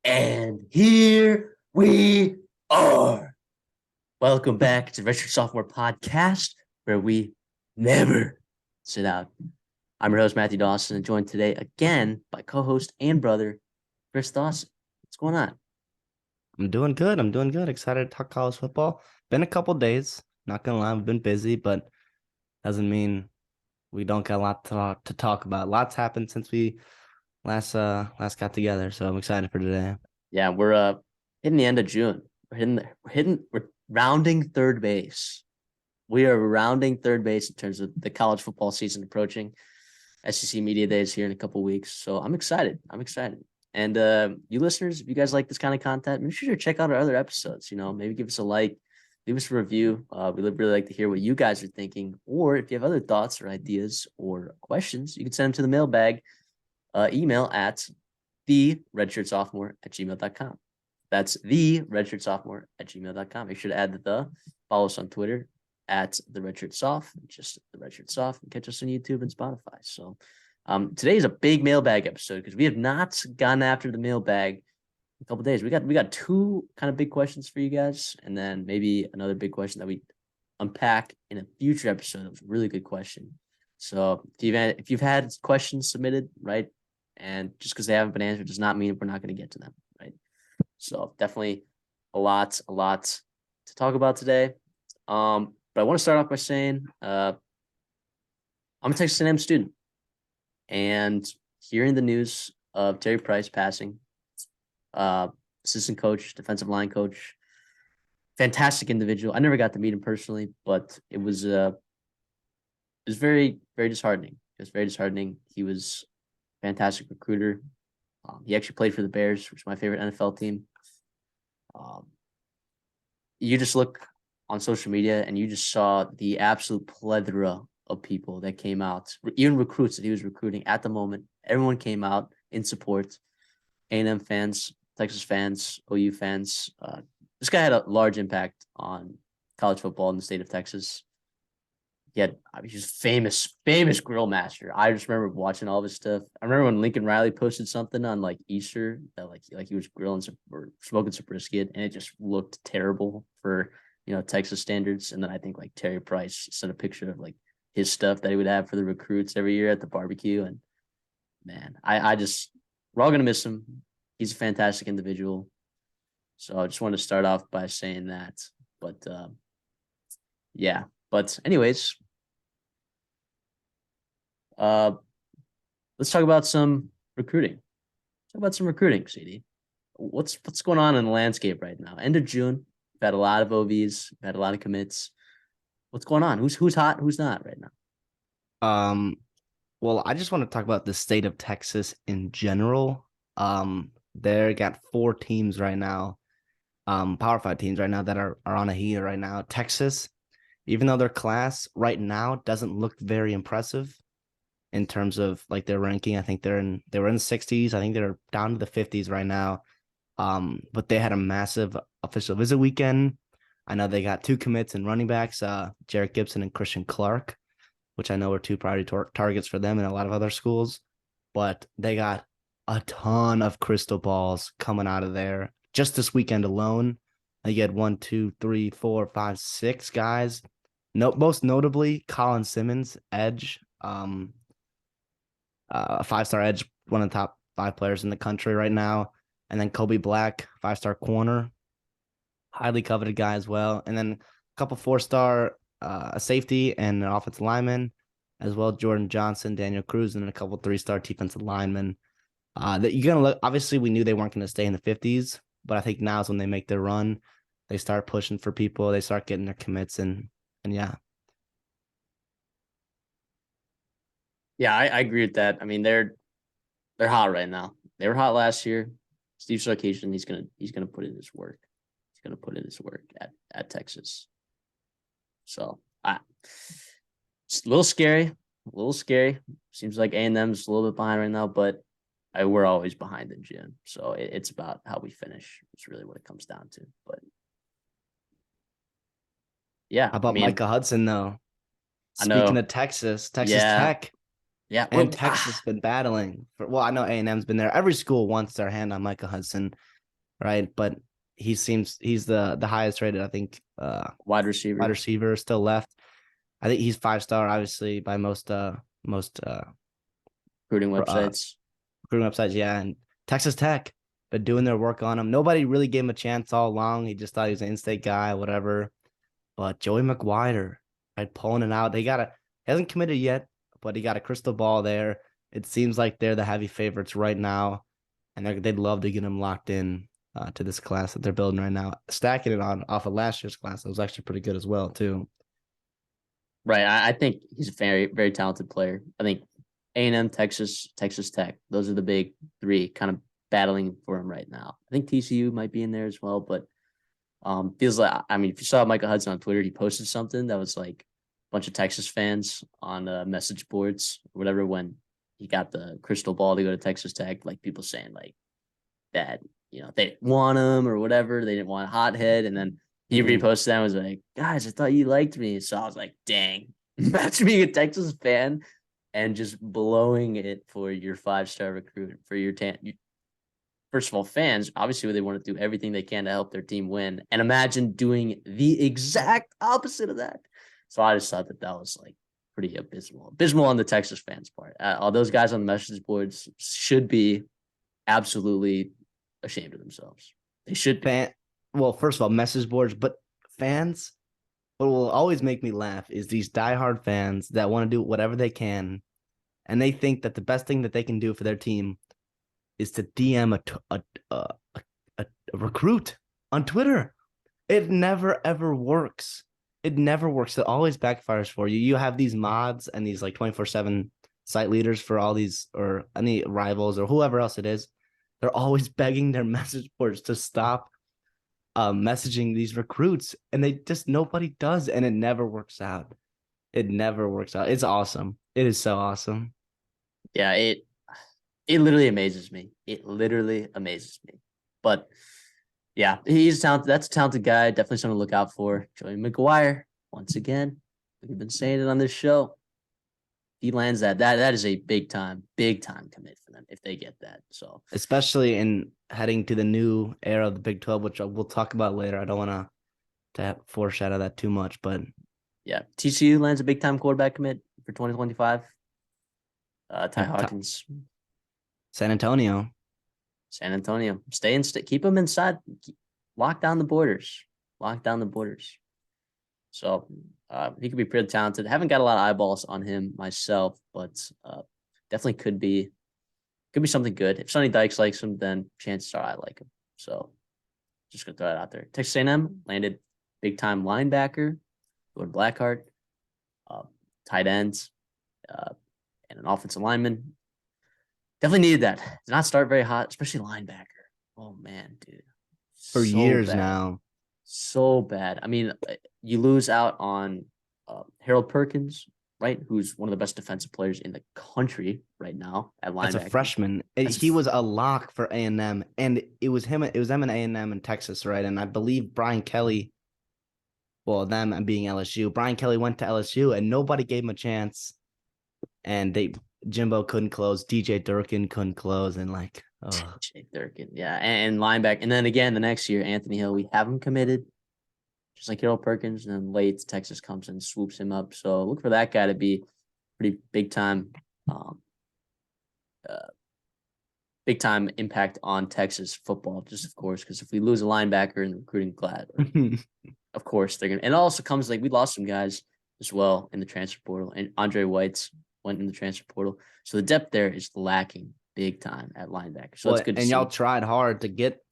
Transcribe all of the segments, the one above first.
And here we are. Welcome back to Redshirt Sophomore Podcast, where we never sit out. I'm your host, Matthew Dawson, and joined today again by co-host and brother, Chris Dawson. What's going on? I'm doing good. Excited to talk college football. Been a couple days. Not gonna lie, I've been busy, but doesn't mean we don't got a lot to talk about. Lots happened since we last got together, so I'm excited for today. Yeah, we're hitting the end of June. We're rounding third base. We are rounding third base in terms of the college football season approaching. SEC Media Day is here in a couple weeks, so I'm excited. And you listeners, if you guys like this kind of content, make sure to check out our other episodes. Maybe give us a like, leave us a review. We would really like to hear what you guys are thinking, or if you have other thoughts or ideas or questions, you can send them to the mailbag email at theredshirtsophomore@gmail.com. That's theredshirtsophomore@gmail.com. Make sure to add the. Follow us on Twitter at the Redshirt Soph, just the Redshirt Soph, and catch us on YouTube and Spotify. So today is a big mailbag episode because we have not gone after the mailbag in a couple days. We got two kind of big questions for you guys, and then maybe another big question that we unpack in a future episode. That was a really good question. So if you've had questions submitted, right, and just because they haven't been answered does not mean we're not going to get to them, right? So definitely a lot to talk about today. But I want to start off by saying I'm a Texas A&M student, and hearing the news of Terry Price passing, assistant coach, defensive line coach, fantastic individual. I never got to meet him personally, but it was very, very disheartening. It was very disheartening. He was a fantastic recruiter. He actually played for the Bears, which is my favorite NFL team. You just look on social media and you just saw the absolute plethora of people that came out, even recruits that he was recruiting at the moment. Everyone came out in support. A&M fans, Texas fans, OU fans. This guy had a large impact on college football in the state of Texas. He was famous grill master. I just remember watching all of his stuff. I remember when Lincoln Riley posted something on like Easter that like he was grilling or smoking some brisket, and it just looked terrible for Texas standards. And then I think like Terry Price sent a picture of like his stuff that he would have for the recruits every year at the barbecue. And man, we're all gonna miss him. He's a fantastic individual. So I just want to start off by saying that. But yeah. But anyways, let's talk about some recruiting. CD. What's going on in the landscape right now? End of June, we've had a lot of OVs, we've had a lot of commits. What's going on? Who's hot? Who's not right now? Well, I just want to talk about the state of Texas in general. They got 4 teams right now, Power 5 teams right now that are on a heater right now. Texas, even though their class right now doesn't look very impressive in terms of like their ranking. I think they were in the 60s. I think they're down to the 50s right now. But they had a massive official visit weekend. I know they got 2 commits and running backs, Jarrett Gibson and Christian Clark, which I know are 2 priority targets for them and a lot of other schools. But they got a ton of crystal balls coming out of there just this weekend alone. You had 1, 2, 3, 4, 5, 6 guys. Most notably, Colin Simmons, edge, a 5-star edge, one of the top 5 players in the country right now. And then Kobe Black, 5-star corner, highly coveted guy as well. And then a couple 4-star a safety and an offensive lineman, as well. Jordan Johnson, Daniel Cruz, and a couple 3-star defensive linemen. That you're gonna look. Obviously, we knew they weren't going to stay in the 50s, but I think now is when they make their run. They start pushing for people. They start getting their commits, and yeah. Yeah, I agree with that. I mean, they're hot right now. They were hot last year. Steve Sarkisian, he's gonna put in his work. He's gonna put in his work at Texas. So it's a little scary. Seems like A&M's a little bit behind right now, but we're always behind in June. So it's about how we finish. It's really what it comes down to. But yeah, How about Micah Hudson though? I know. Speaking of Texas Yeah. Tech. Yeah. And Texas has been battling. I know A&M's been there. Every school wants their hand on Micah Hudson. right? But he's the highest rated, I think, Wide wide receiver. receiver still left. I think he's 5-star, obviously, by most Recruiting uh websites. recruiting websites. Yeah, and Texas Tech been doing their work on him. Nobody really gave him a chance all along. He just thought he was an in-state guy, whatever. But Joey McGuire, right, pulling it out. He hasn't committed yet, but he got a crystal ball there. It seems like they're the heavy favorites right now, and they'd love to get him locked in to this class that they're building right now. Stacking it on off of last year's class, it was actually pretty good as well too. Right. I think he's a very, very talented player. I think A&M, Texas, Texas Tech, those are the big three kind of battling for him right now. I think TCU might be in there as well, but feels like, I mean, if you saw Michael Hudson on Twitter, he posted something that was like a bunch of Texas fans on message boards or whatever when he got the crystal ball to go to Texas Tech, like people saying like that, they didn't want him or whatever. They didn't want a hothead. And then he reposted that and was like, guys, I thought you liked me. So I was like, dang, imagine being a Texas fan and just blowing it for your 5-star recruit, for your first of all, fans, obviously, they want to do everything they can to help their team win. And imagine doing the exact opposite of that. So I just thought that was like pretty abysmal. Abysmal on the Texas fans' part. All those guys on the message boards should be absolutely ashamed of themselves. They should be. Well, first of all, message boards, but fans, what will always make me laugh is these diehard fans that want to do whatever they can, and they think that the best thing that they can do for their team is to DM a recruit on Twitter. It never ever works. It never works. It always backfires for you. You have these mods and these like 24/7 site leaders for all these or any rivals or whoever else it is. They're always begging their message boards to stop messaging these recruits, and nobody does, and it never works out. It never works out. It's awesome. It is so awesome. Yeah, it literally amazes me. It literally amazes me. But yeah, he's talented. That's a talented guy. Definitely something to look out for. Joey McGuire, once again, we've been saying it on this show. He lands that is a big time commit for them if they get that. So especially in heading to the new era of the Big 12, which we'll talk about later. I don't want to foreshadow that too much, but yeah, TCU lands a big time quarterback commit for 2025. Ty Hawkins. San Antonio. Keep them inside. Lock down the borders. So he could be pretty talented. Haven't got a lot of eyeballs on him myself, but definitely could be something good. If Sonny Dykes likes him, then chances are I like him. So just gonna throw that out there. Texas A&M landed big time linebacker, Jordan Blackheart, tight ends, and an offensive lineman. Definitely needed that. Did not start very hot, especially linebacker. Oh man, dude. For years now. So bad. I mean, you lose out on Harold Perkins, right? Who's one of the best defensive players in the country right now at linebacker. As a freshman, he was a lock for A&M, and it was him. It was them and A&M in Texas, right? And I believe Brian Kelly. Well, them being LSU, Brian Kelly went to LSU, and nobody gave him a chance. And Jimbo couldn't close, DJ Durkin couldn't close, and like DJ Durkin, yeah, and linebacker, and then again the next year, Anthony Hill, we have him committed, just like Harold Perkins, and then late Texas comes and swoops him up. So look for that guy to be pretty big time impact on Texas football, just of course, because if we lose a linebacker in the recruiting class, of course they're gonna. And it also comes like we lost some guys as well in the transfer portal, and Andre White's went in the transfer portal, so the depth there is lacking big time at linebacker. So it's good to see. Y'all tried hard to get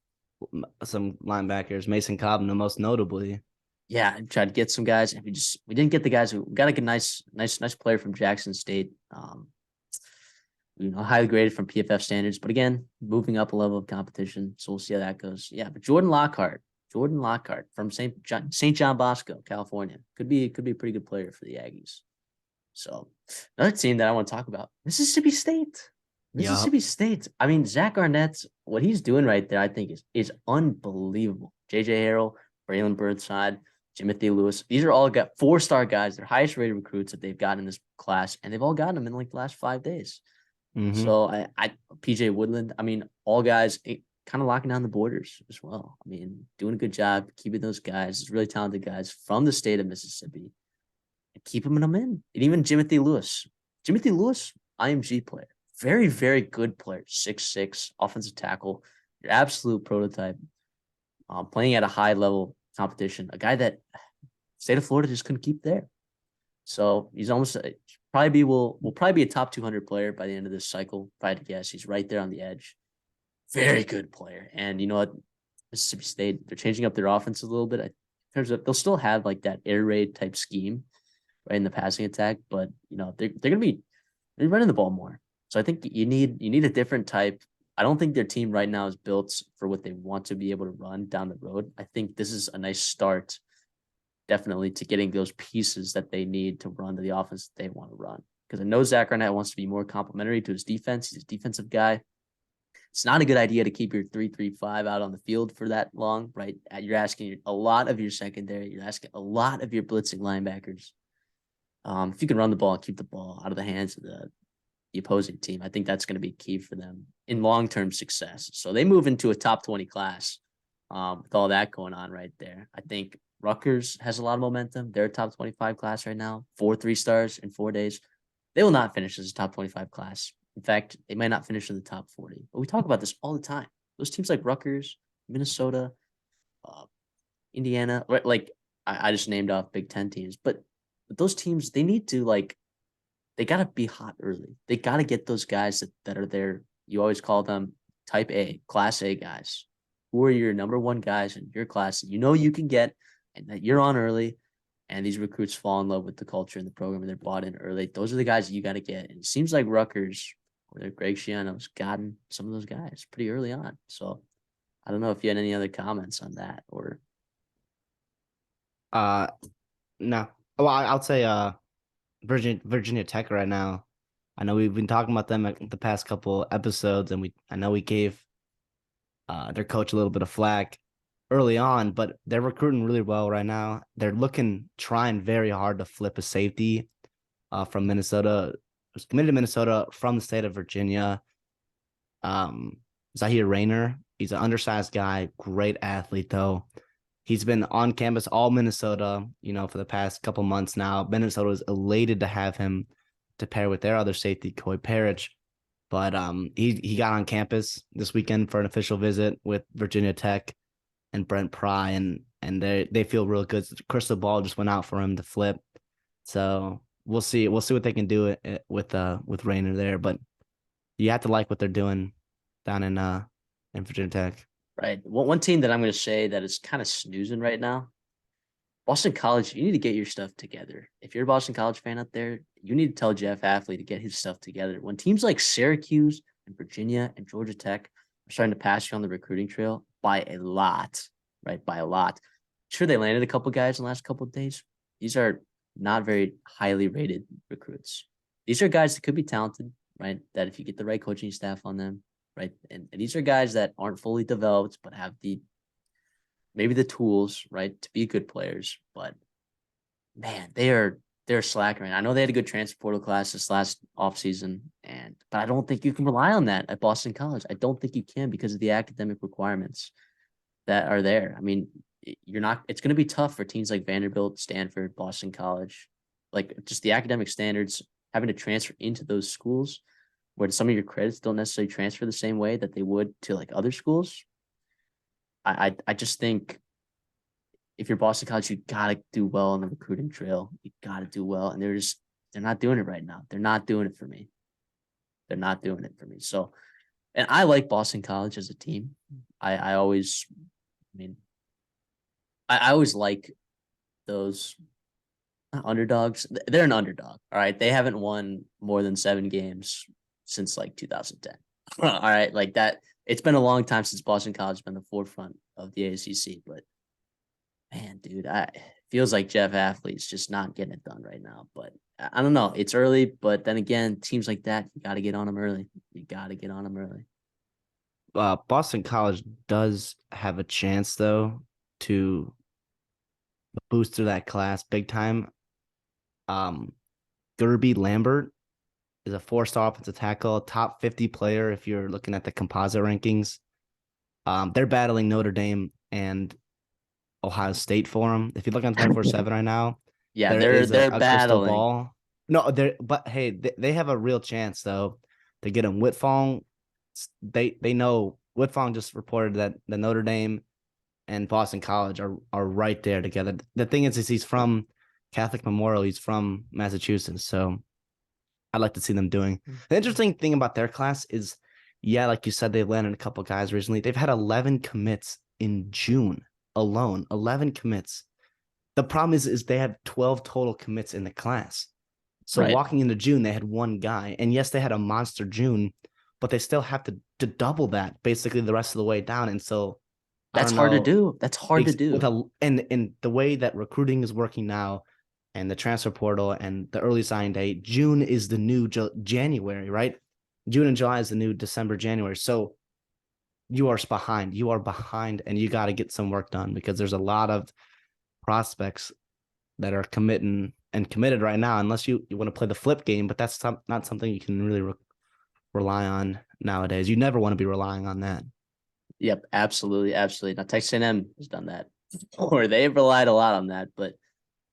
some linebackers, Mason Cobb, most notably. Yeah, I tried to get some guys, and we didn't get the guys. We got like a nice player from Jackson State. Highly graded from PFF standards, but again, moving up a level of competition. So we'll see how that goes. Yeah, but Jordan Lockhart from St. John Bosco, California, could be a pretty good player for the Aggies. So another team that I want to talk about, Mississippi State. State. I mean, Zach Arnett, what he's doing right there, I think is unbelievable. JJ Harrell, Braylon Burnside, Timothy Lewis. These are all got 4-star guys. They're highest rated recruits that they've gotten in this class, and they've all gotten them in like the last 5 days. Mm-hmm. So I PJ Woodland, I mean, all guys kind of locking down the borders as well. I mean, doing a good job keeping those guys, really talented guys from the state of Mississippi, and keeping them in. And even Jimothy Lewis. Jimothy Lewis, IMG player. Very, very good player. 6'6", offensive tackle. Your absolute prototype. Playing at a high level competition. A guy that state of Florida just couldn't keep there. So he's almost will probably be a top 200 player by the end of this cycle. If I had to guess, he's right there on the edge. Very good player. And you know what? Mississippi State, they're changing up their offense a little bit. In terms of, they'll still have like that air raid type scheme, right, in the passing attack, but you know they're running the ball more. So I think you need a different type. I don't think their team right now is built for what they want to be able to run down the road. I think this is a nice start, definitely, to getting those pieces that they need to run to the offense that they want to run. Because I know Zach Arnett wants to be more complimentary to his defense. He's a defensive guy. It's not a good idea to keep your 3-3-5 out on the field for that long, right? You're asking a lot of your secondary. You're asking a lot of your blitzing linebackers. If you can run the ball and keep the ball out of the hands of the opposing team, I think that's going to be key for them in long-term success. So they move into a top 20 class with all that going on right there. I think Rutgers has a lot of momentum. They're a top 25 class right now, 4 3-stars in 4 days. They will not finish as a top 25 class. In fact, they might not finish in the top 40. But we talk about this all the time. Those teams like Rutgers, Minnesota, Indiana, right? Like I just named off Big Ten teams, but those teams, they need to they got to be hot early. They got to get those guys that are there. You always call them type A, class A guys. Who are your number one guys in your class that you know you can get and that you're on early, and these recruits fall in love with the culture and the program and they're bought in early. Those are the guys that you got to get. And it seems like Rutgers or Greg Schiano's gotten some of those guys pretty early on. So I don't know if you had any other comments on that or. No. Well, I'll say Virginia Tech right now. I know we've been talking about them the past couple episodes, and I know we gave their coach a little bit of flack early on, but they're recruiting really well right now. They're trying very hard to flip a safety from Minnesota, was committed to Minnesota from the state of Virginia. Zahir Rayner, he's an undersized guy, great athlete though. He's been on campus all Minnesota, for the past couple months now. Minnesota is elated to have him to pair with their other safety, Coy Parrish. But he got on campus this weekend for an official visit with Virginia Tech and Brent Pry, and they feel real good. Crystal ball just went out for him to flip. So we'll see what they can do with Rayner there. But you have to like what they're doing down in Virginia Tech. Right. One team that I'm going to say that is kind of snoozing right now, Boston College. You need to get your stuff together. If you're a Boston College fan out there, you need to tell Jeff Hafley to get his stuff together. When teams like Syracuse and Virginia and Georgia Tech are starting to pass you on the recruiting trail by a lot, right? By a lot. Sure, they landed a couple guys in the last couple of days. These are not very highly rated recruits. These are guys that could be talented, right? That if you get the right coaching staff on them, right? And these are guys that aren't fully developed, but have maybe the tools, right, to be good players. But man, they're slacking. Right? I know they had a good transfer portal class this last offseason, but I don't think you can rely on that at Boston College. I don't think you can because of the academic requirements that are there. I mean, it's going to be tough for teams like Vanderbilt, Stanford, Boston College, like just the academic standards, having to transfer into those schools where some of your credits don't necessarily transfer the same way that they would to like other schools. I just think if you're Boston College, you gotta do well on the recruiting trail. You gotta do well, and they're not doing it right now. They're not doing it for me. They're not doing it for me. So, and I like Boston College as a team. I always like those underdogs. They're an underdog. All right, they haven't won more than 7 games since like 2010. All right, like that. It's been a long time since Boston College has been the forefront of the ACC, but man, dude, feels like Jeff Hafley's just not getting it done right now. But I don't know. It's early, but then again, teams like that, you got to get on them early. Boston College does have a chance though to boost through that class big time. Gerby Lambert is a 4-star offensive tackle, top 50 player if you're looking at the composite rankings. They're battling Notre Dame and Ohio State for him. If you look on 24/7 right now, Yeah, there they're is they're a crystal battling. ball. No, but hey, they have a real chance though to get him. Whitfong, they know Whitfong just reported that the Notre Dame and Boston College are right there together. The thing is he's from Catholic Memorial. He's from Massachusetts, so I'd like to see them doing. The interesting thing about their class is, yeah, like you said, they've landed a couple guys recently. They've had 11 commits in June alone. 11 commits. The problem is they have 12 total commits in the class. So Right. walking into June, they had one guy. And yes, they had a monster June, but they still have to double that basically the rest of the way down. And so I That's don't hard to know. do. That's hard to With do. and the way that recruiting is working now and the transfer portal and the early signing date, June is the new January, right? June and July is the new December, January. So you are behind. You are behind, and you got to get some work done because there's a lot of prospects that are committed right now, unless you want to play the flip game, but that's not something you can really rely on nowadays. You never want to be relying on that. Yep, absolutely, absolutely. Now Texas A&M has done that, or they've relied a lot on that, but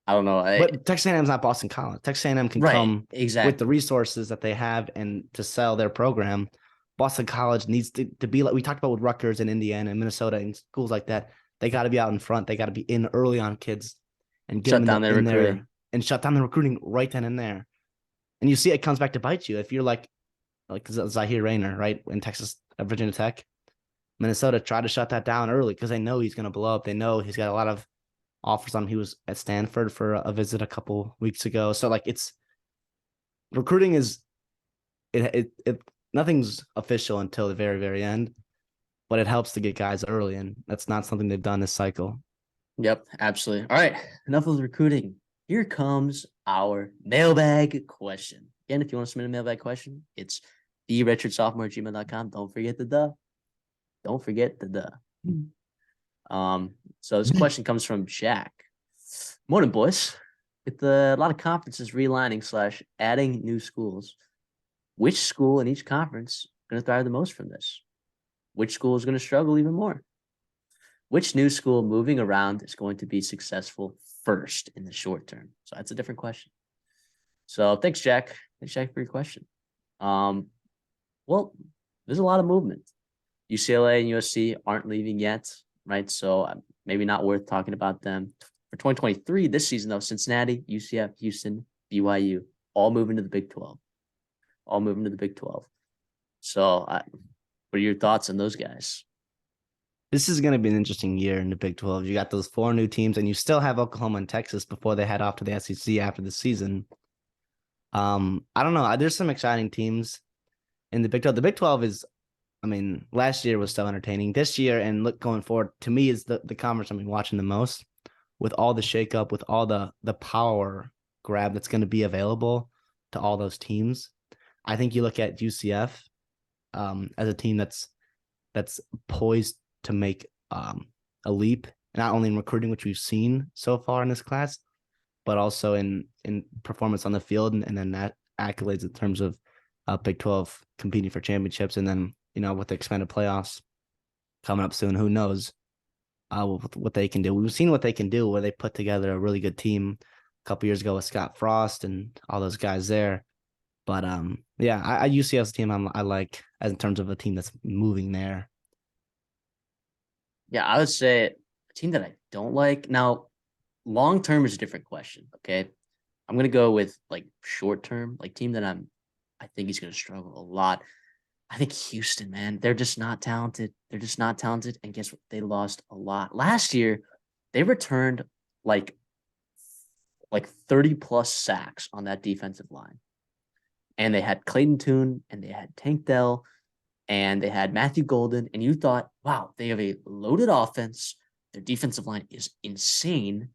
I don't know. But Texas A&M is not Boston College. Texas A&M can Right, come with the exactly. resources that they have and to sell their program. Boston College needs to be like we talked about with Rutgers and Indiana and Minnesota and schools like that. They got to be out in front. They got to be in early on kids and get Shut them down their in there recruiting. and shut down the recruiting right then and there. And you see it comes back to bite you if you're like Zahir Rayner, right? In Texas, Virginia Tech, Minnesota tried to shut that down early because they know he's going to blow up. They know he's got a lot of offers on him. He was at Stanford for a visit a couple weeks ago. So like it's recruiting is it nothing's official until the very, very end, but it helps to get guys early. And that's not something they've done this cycle. Yep, absolutely. All right, enough of the recruiting. Here comes our mailbag question. Again, if you want to submit a mailbag question, it's the Redshirt Sophomore gmail.com. Don't forget the duh. Don't forget the duh. So this question comes from Jack. Morning, boys. With a lot of conferences realigning / adding new schools, which school in each conference is going to thrive the most from this? Which school is going to struggle even more? Which new school moving around is going to be successful first in the short term? So that's a different question. So thanks, Jack. Thanks, Jack, for your question. Well, there's a lot of movement. UCLA and USC aren't leaving yet, right? So maybe not worth talking about them. For 2023, this season, though, Cincinnati, UCF, Houston, BYU, all moving to the Big 12. All moving to the Big 12. So what are your thoughts on those guys? This is going to be an interesting year in the Big 12. You got those 4 new teams, and you still have Oklahoma and Texas before they head off to the SEC after the season. I don't know. There's some exciting teams in the Big 12. The Big 12 is, I mean, last year was so entertaining. This year and look going forward, to me, is the conference I've been watching the most with all the shakeup, with all the power grab that's going to be available to all those teams. I think you look at UCF as a team that's poised to make a leap, not only in recruiting, which we've seen so far in this class, but also in performance on the field and then that accolades in terms of Big 12 competing for championships. And then, with the expanded playoffs coming up soon, who knows what they can do. We've seen what they can do where they put together a really good team a couple years ago with Scott Frost and all those guys there. But yeah, I UCF's team I like as in terms of a team that's moving there. Yeah, I would say a team that I don't like. Now, long term is a different question. Okay. I'm gonna go with like short term, like team that I think he's gonna struggle a lot. I think Houston, man, they're just not talented. They're just not talented. And guess what? They lost a lot. Last year, they returned like 30 plus sacks on that defensive line. And they had Clayton Tune and they had Tank Dell and they had Matthew Golden. And you thought, wow, they have a loaded offense. Their defensive line is insane.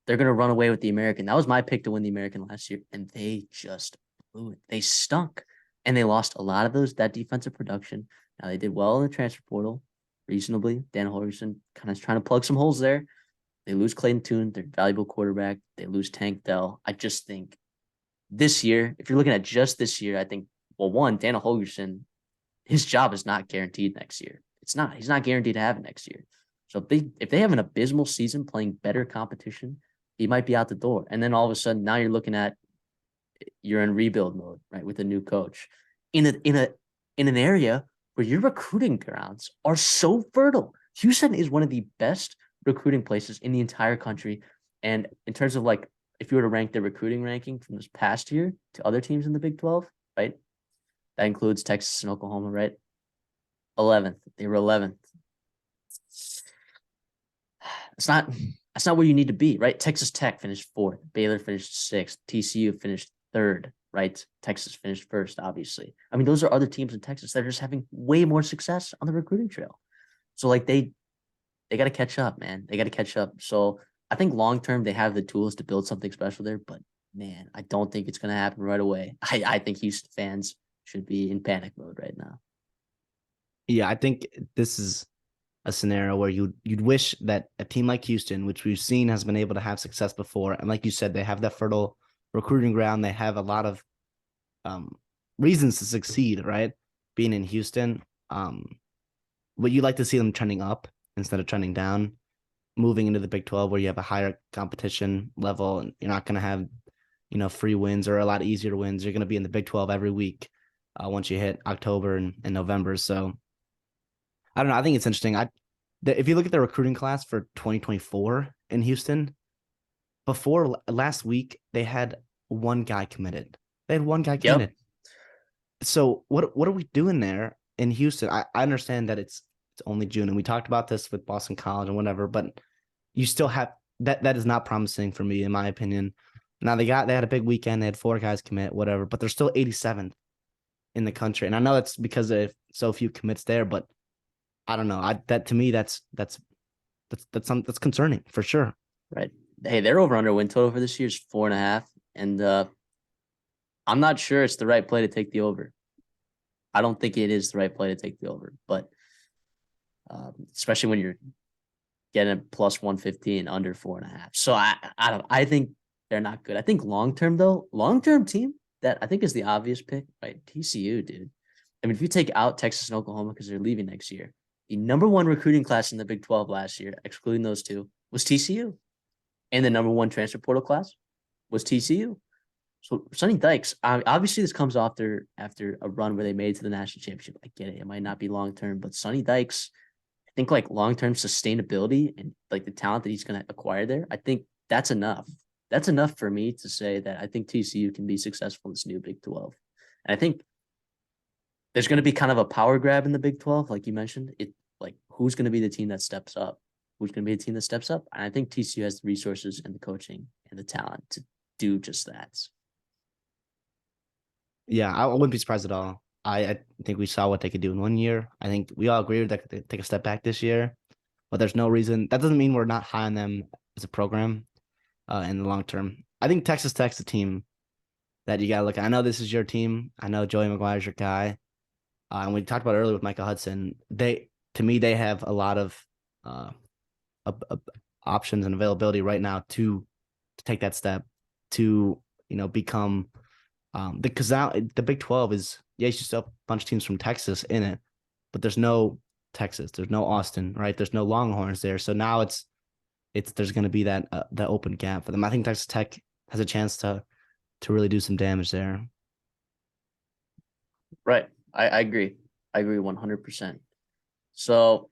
They're going to run away with the American. That was my pick to win the American last year. And they just blew it. They stunk. And they lost a lot of that defensive production. Now they did well in the transfer portal, reasonably. Dan Holgerson kind of trying to plug some holes there. They lose Clayton Tune, their valuable quarterback. They lose Tank Dell. I just think this year, if you're looking at just this year, I think, well, one, Daniel Holgerson, his job is not guaranteed next year. It's not. He's not guaranteed to have it next year. So if they have an abysmal season playing better competition, he might be out the door. And then all of a sudden, now you're in rebuild mode, right, with a new coach in an area where your recruiting grounds are so fertile. Houston is one of the best recruiting places in the entire country. And in terms of like, if you were to rank their recruiting ranking from this past year to other teams in the Big 12, right? That includes Texas and Oklahoma, right? 11th. They were 11th. It's not where you need to be, right? Texas Tech finished 4th. Baylor finished 6th. TCU finished 3rd, right? Texas finished 1st, obviously. I mean, those are other teams in Texas that are just having way more success on the recruiting trail. So like they got to catch up, man. They got to catch up. So I think long term they have the tools to build something special there, but man, I don't think it's going to happen right away. I think Houston fans should be in panic mode right now. Yeah, I think this is a scenario where you'd wish that a team like Houston, which we've seen has been able to have success before, and like you said, they have that fertile recruiting ground. They have a lot of reasons to succeed, right? Being in Houston, but you'd like to see them trending up instead of trending down, moving into the Big 12 where you have a higher competition level and you're not going to have, free wins or a lot easier wins. You're going to be in the Big 12 every week once you hit October and November. So I don't know. I think it's interesting. If you look at the recruiting class for 2024 in Houston, before last week, they had one guy committed. They had one guy committed. Yep. So what are we doing there in Houston? I understand that it's only June, and we talked about this with Boston College and whatever, but you still have that is not promising for me, in my opinion. Now they had a big weekend. They had 4 guys commit, whatever, but they're still 87th in the country. And I know that's because of so few commits there, but I don't know. To me, that's concerning for sure. Right. Hey, their over under win total for this year is 4.5. And I'm not sure it's the right play to take the over. I don't think it is the right play to take the over, but especially when you're getting a plus 115 under 4.5. So I think they're not good. I think long term team that I think is the obvious pick, right? TCU, dude. I mean, if you take out Texas and Oklahoma because they're leaving next year, the number 1 recruiting class in the Big 12 last year, excluding those 2, was TCU. And the number 1 transfer portal class was TCU. So Sonny Dykes, obviously this comes after a run where they made it to the national championship. I get it. It might not be long-term, but Sonny Dykes, I think like long-term sustainability and like the talent that he's going to acquire there, I think that's enough. That's enough for me to say that I think TCU can be successful in this new Big 12. And I think there's going to be kind of a power grab in the Big 12, like you mentioned. Who's going to be the team that steps up? Who's going to be the team that steps up? And I think TCU has the resources and the coaching and the talent to do just that. Yeah, I wouldn't be surprised at all. I think we saw what they could do in 1 year. I think we all agree that they could take a step back this year, but there's no reason. That doesn't mean we're not high on them as a program in the long term. I think Texas Tech's a team that you got to look at. I know this is your team. I know Joey McGuire's your guy. And we talked about earlier with Micah Hudson. To me, they have a lot of options and availability right now to take that step to become because now the Big 12 is you still have a bunch of teams from Texas in it, but there's no Texas, there's no Austin, right? There's no Longhorns there, so now it's there's going to be that open gap for them. I think Texas Tech has a chance to really do some damage there. Right. I agree. I agree 100%. So,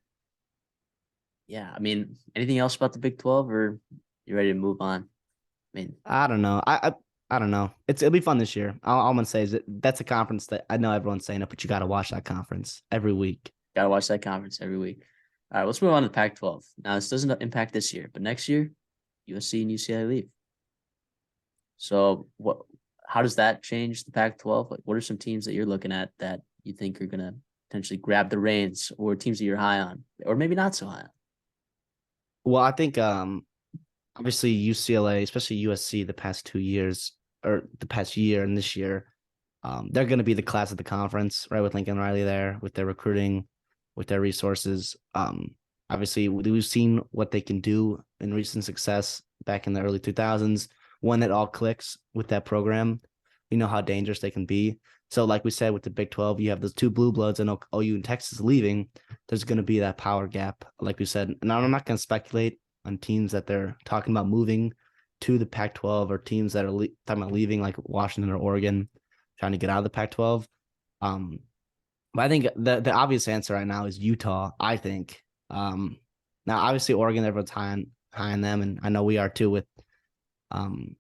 yeah, I mean, anything else about the Big 12 or you ready to move on? I mean, I don't know. I don't know. It'll be fun this year. All I'm going to say is that's a conference that I know everyone's saying it, but you got to watch that conference every week. Got to watch that conference every week. All right, let's move on to the Pac-12. Now, this doesn't impact this year, but next year, USC and UCLA leave. So, how does that change the Pac-12? Like, what are some teams that you're looking at that you think are going to potentially grab the reins, or teams that you're high on, or maybe not so high on? Well, I think obviously UCLA, especially USC, the past 2 years or the past year and this year, they're going to be the class of the conference, right? With Lincoln Riley there, with their recruiting, with their resources. Obviously, we've seen what they can do in recent success back in the early 2000s. When it all clicks with that program, you know how dangerous they can be. So like we said with the Big 12, you have those two blue bloods and OU and Texas leaving. There's going to be that power gap, like we said. And I'm not going to speculate on teams that they're talking about moving to the Pac-12 or teams that are talking about leaving, like Washington or Oregon, trying to get out of the Pac-12. But I think the obvious answer right now is Utah, I think. Now, obviously, Oregon, everyone's high on them, and I know we are too with Dan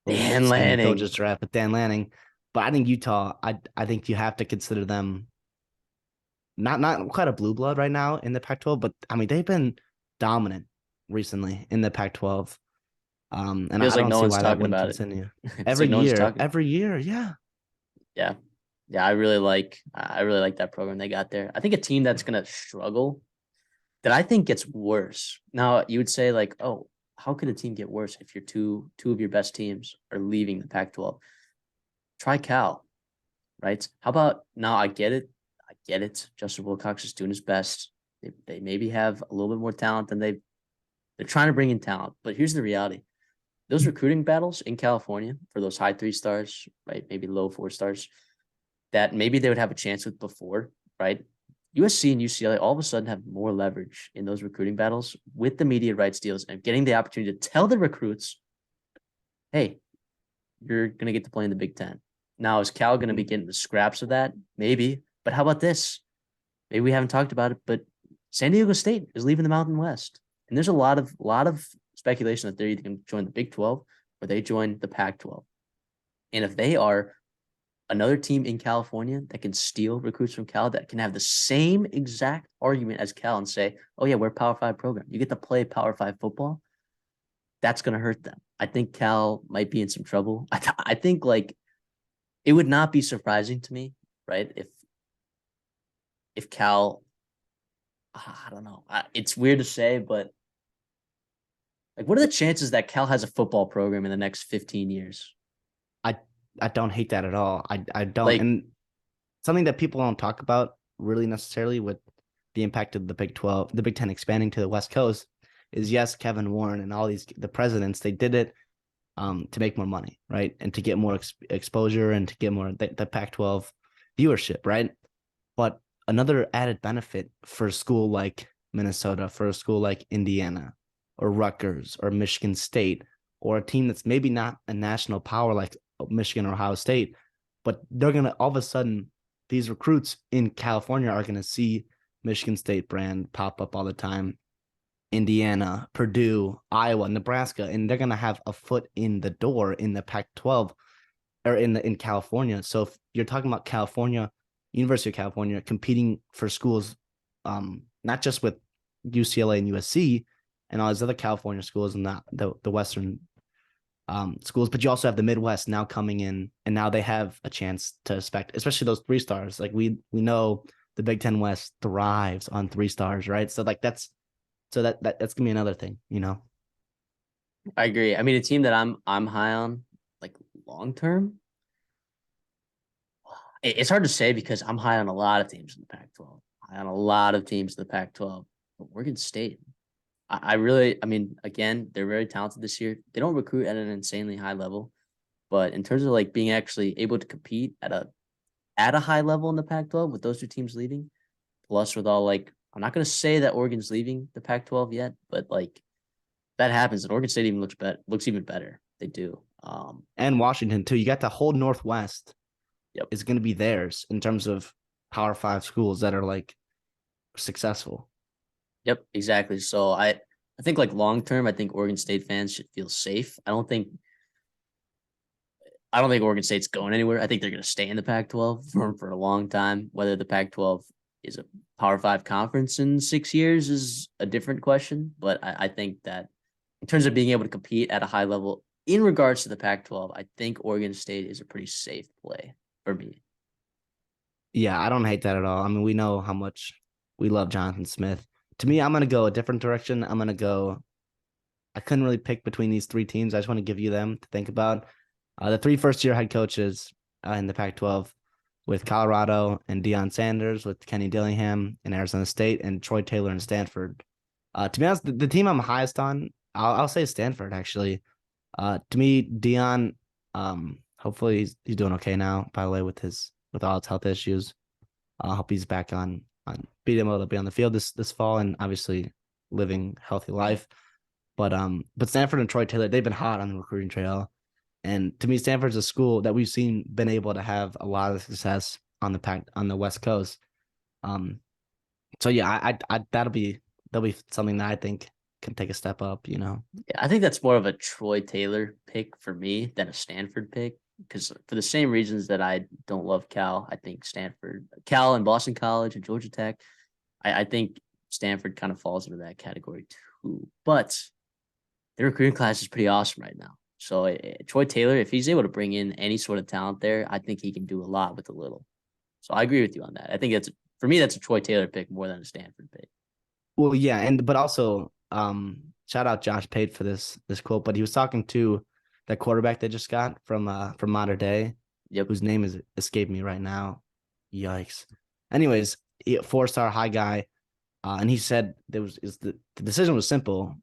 the Lanning. coaches draft with Dan Lanning. But I think Utah, I think you have to consider them not quite a blue blood right now in the Pac-12, but I mean they've been dominant recently in the Pac-12. And Feels I like don't no see one's why that talking wouldn't about it. continue. It's like no one's talking. Every year, yeah. Yeah. Yeah, I really like that program they got there. I think a team that's gonna struggle that I think gets worse. Now you would say like, oh, how could a team get worse if your two of your best teams are leaving the Pac-12? Try Cal, right? How about now? I get it. Justin Wilcox is doing his best. They maybe have a little bit more talent than they're trying to bring in talent. But here's the reality: those recruiting battles in California for those high 3 stars, right? Maybe low 4 stars, that maybe they would have a chance with before, right? USC and UCLA all of a sudden have more leverage in those recruiting battles with the media rights deals and getting the opportunity to tell the recruits, hey, you're going to get to play in the Big Ten. Now, is Cal going to be getting the scraps of that? Maybe. But how about this? Maybe we haven't talked about it, but San Diego State is leaving the Mountain West. And there's a lot of speculation that they're either going to join the Big 12 or they join the Pac-12. And if they are another team in California that can steal recruits from Cal, that can have the same exact argument as Cal and say, oh, yeah, we're a Power 5 program. You get to play Power 5 football. That's going to hurt them. I think Cal might be in some trouble. I think like it would not be surprising to me, right? If Cal, I don't know. It's weird to say, but like, what are the chances that Cal has a football program in the next 15 years? I don't hate that at all. I don't. Like, and something that people don't talk about really necessarily with the impact of the Big 12, the Big 10 expanding to the West Coast is, yes, Kevin Warren and all the presidents, they did it to make more money, right? And to get more exposure and to get more the Pac-12 viewership, right? But another added benefit for a school like Minnesota, for a school like Indiana or Rutgers or Michigan State, or a team that's maybe not a national power like Michigan or Ohio State, but they're going to all of a sudden, these recruits in California are going to see Michigan State brand pop up all the time. Indiana, Purdue, Iowa, Nebraska, and they're going to have a foot in the door in the Pac-12 or in California. So if you're talking about California, University of California competing for schools, not just with UCLA and USC and all these other California schools and the Western schools, but you also have the Midwest now coming in, and now they have a chance to expect, especially those 3 stars. Like we know the Big Ten West thrives on 3 stars, right? So like that's gonna be another thing, you know. I agree. I mean, a team that I'm high on, like long term, it's hard to say because I'm high on a lot of teams in the Pac-12. High on a lot of teams in the Pac-12. But Oregon State, I mean, again, they're very talented this year. They don't recruit at an insanely high level, but in terms of like being actually able to compete at a high level in the Pac-12 with those 2 teams leaving, plus with all like, I'm not going to say that Oregon's leaving the Pac-12 yet, but like that happens and Oregon State even looks even better. They do. And Washington too. You got the whole Northwest. Yep. Is going to be theirs in terms of Power 5 schools that are like successful. Yep, exactly. So I think like long term, I think Oregon State fans should feel safe. I don't think Oregon State's going anywhere. I think they're going to stay in the Pac-12 for a long time. Whether the Pac-12 is a Power 5 conference in 6 years is a different question. But I think that in terms of being able to compete at a high level in regards to the Pac-12, I think Oregon State is a pretty safe play for me. Yeah, I don't hate that at all. I mean, we know how much we love Jonathan Smith. To me, I'm going to go a different direction. I couldn't really pick between these 3 teams. I just want to give you them to think about. The 3 first-year head coaches in the Pac-12 with Colorado and Deion Sanders, with Kenny Dillingham in Arizona State, and Troy Taylor in Stanford. To be honest, the team I'm highest on, I'll say Stanford, actually. To me, Deion, Hopefully he's doing okay now, by the way, with all his health issues. I hope he's back on being able to be on the field this fall and obviously living healthy life. But Stanford and Troy Taylor, they've been hot on the recruiting trail. And to me, Stanford's a school that we've been able to have a lot of success on the West Coast. So yeah, I that'll be something that I think can take a step up, you know. Yeah, I think that's more of a Troy Taylor pick for me than a Stanford pick, because for the same reasons that I don't love Cal, I think Cal and Boston College and Georgia Tech, I think Stanford kind of falls into that category too. But their recruiting class is pretty awesome right now. So Troy Taylor, if he's able to bring in any sort of talent there, I think he can do a lot with a little. So I agree with you on that. I think for me, that's a Troy Taylor pick more than a Stanford pick. Well, yeah, but also shout out Josh Pate for this quote, but he was talking to that quarterback they just got from Mater Dei, Yep. whose name is escaped me right now. Yikes. Anyways, 4-star high guy, and he said the decision was simple.